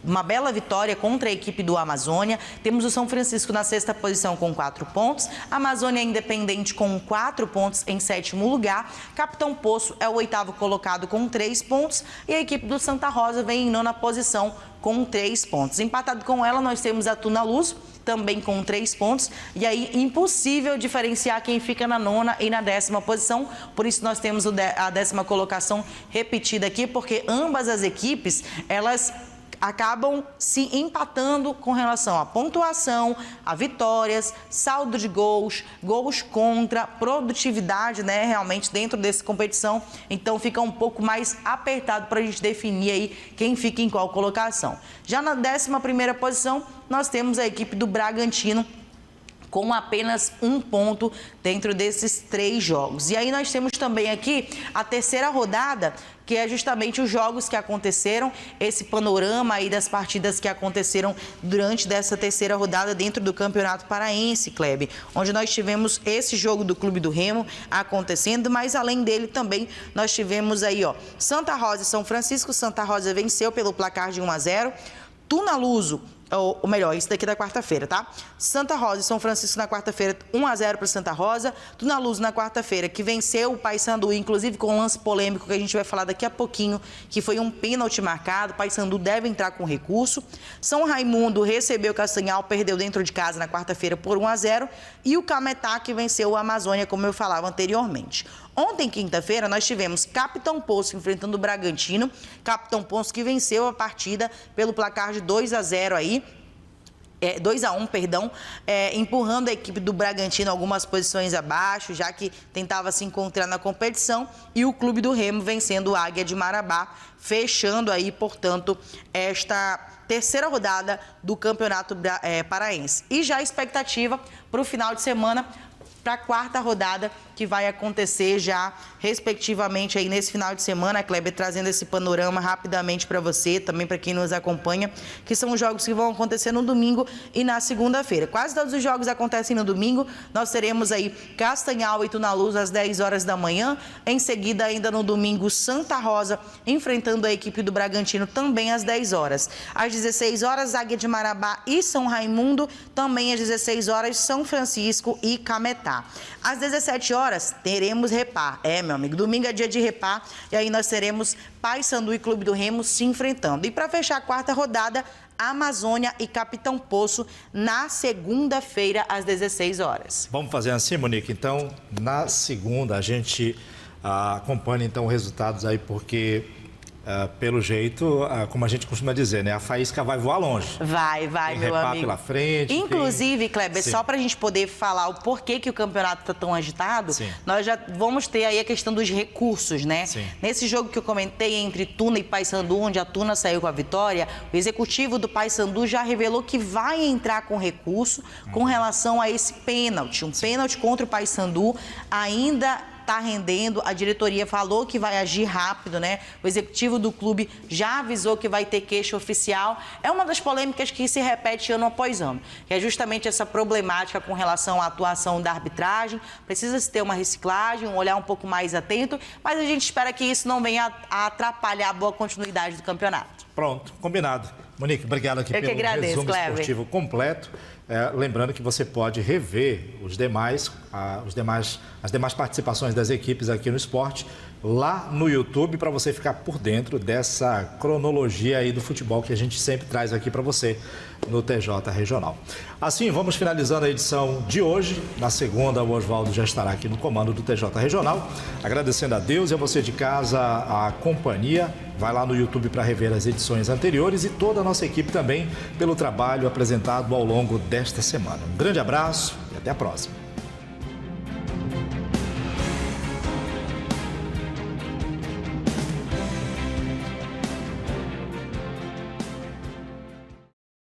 Speaker 7: uma bela vitória contra a equipe do Amazônia. Temos o São Francisco na 6ª posição com 4 pontos. A Amazônia Independente com 4 pontos em 7º lugar. Capitão Poço é o 8º colocado com 3 pontos. E a equipe do Santa Rosa vem em 9ª posição com 3 pontos. Empatado com ela, nós temos a Tuna Luz, também com 3 pontos, e aí impossível diferenciar quem fica na 9ª e na 10ª posição, por isso nós temos a 10ª colocação repetida aqui, porque ambas as equipes, elas acabam se empatando com relação à pontuação, a vitórias, saldo de gols, gols contra, produtividade, né, realmente dentro dessa competição. Então fica um pouco mais apertado para a gente definir aí quem fica em qual colocação. Já na 11ª posição, nós temos a equipe do Bragantino, com apenas 1 ponto dentro desses 3 jogos. E aí nós temos também aqui a 3ª rodada, que é justamente os jogos que aconteceram, esse panorama aí das partidas que aconteceram durante dessa 3ª rodada dentro do Campeonato Paraense, Kleber, onde nós tivemos esse jogo do Clube do Remo acontecendo, mas além dele também nós tivemos aí, ó, Santa Rosa e São Francisco. Santa Rosa venceu pelo placar de 1-0. Tuna Luso, ou melhor, isso daqui da quarta-feira, tá? Santa Rosa e São Francisco na quarta-feira, 1-0 para Santa Rosa. Tuna Luz na quarta-feira, que venceu o Paysandu, inclusive com um lance polêmico que a gente vai falar daqui a pouquinho, que foi um pênalti marcado. O Paysandu deve entrar com recurso. São Raimundo recebeu o Castanhal, perdeu dentro de casa na quarta-feira por 1-0. E o Cametá, que venceu o Amazônia, como eu falava anteriormente. Ontem, quinta-feira, nós tivemos Capitão Poço enfrentando o Bragantino. Capitão Poço que venceu a partida pelo placar de 2-0 aí. 2-1, perdão, empurrando a equipe do Bragantino algumas posições abaixo, já que tentava se encontrar na competição, e o Clube do Remo vencendo o Águia de Marabá, fechando aí, portanto, esta 3ª rodada do Campeonato Paraense. E já a expectativa para o final de semana, para a 4ª rodada, que vai acontecer já, respectivamente, aí nesse final de semana, Kleber, trazendo esse panorama rapidamente para você, também para quem nos acompanha, que são os jogos que vão acontecer no domingo e na segunda-feira. Quase todos os jogos acontecem no domingo. Nós teremos aí Castanhal e Tuna Luz às 10 horas da manhã. Em seguida, ainda no domingo, Santa Rosa enfrentando a equipe do Bragantino também às 10 horas. Às 16 horas, Águia de Marabá e São Raimundo. Também às 16 horas, São Francisco e Cametá. Às 17 horas, teremos Repá. Meu amigo, domingo é dia de Repá. E aí nós teremos Paysandu e Clube do Remo se enfrentando. E para fechar a 4ª rodada, Amazônia e Capitão Poço na segunda-feira, às 16 horas.
Speaker 1: Vamos fazer assim, Monique? Então, na segunda, a gente acompanha então os resultados aí, porque... pelo jeito, como a gente costuma dizer, né? A faísca vai voar longe.
Speaker 7: Vai, meu amigo.
Speaker 1: Pela frente.
Speaker 7: Inclusive, Kleber, só para a gente poder falar o porquê que o campeonato está tão agitado, nós já vamos ter aí a questão dos recursos, né? Sim. Nesse jogo que eu comentei entre Tuna e Paysandu, onde a Tuna saiu com a vitória, o executivo do Paysandu já revelou que vai entrar com recurso com relação a esse pênalti. Um pênalti contra o Paysandu ainda está rendendo, a diretoria falou que vai agir rápido, né? O executivo do clube já avisou que vai ter queixa oficial. É uma das polêmicas que se repete ano após ano, que é justamente essa problemática com relação à atuação da arbitragem. Precisa-se ter uma reciclagem, um olhar um pouco mais atento, mas a gente espera que isso não venha a atrapalhar a boa continuidade do campeonato.
Speaker 1: Pronto, combinado. Monique, obrigado aqui pelo resumo esportivo completo. Lembrando que você pode rever os demais as demais participações das equipes aqui no esporte lá no YouTube para você ficar por dentro dessa cronologia aí do futebol que a gente sempre traz aqui para você no TJ Regional. Assim, vamos finalizando a edição de hoje. Na segunda, o Oswaldo já estará aqui no comando do TJ Regional. Agradecendo a Deus e a você de casa a companhia. Vai lá no YouTube para rever as edições anteriores e toda a nossa equipe também pelo trabalho apresentado ao longo desta semana. Um grande abraço e até a próxima.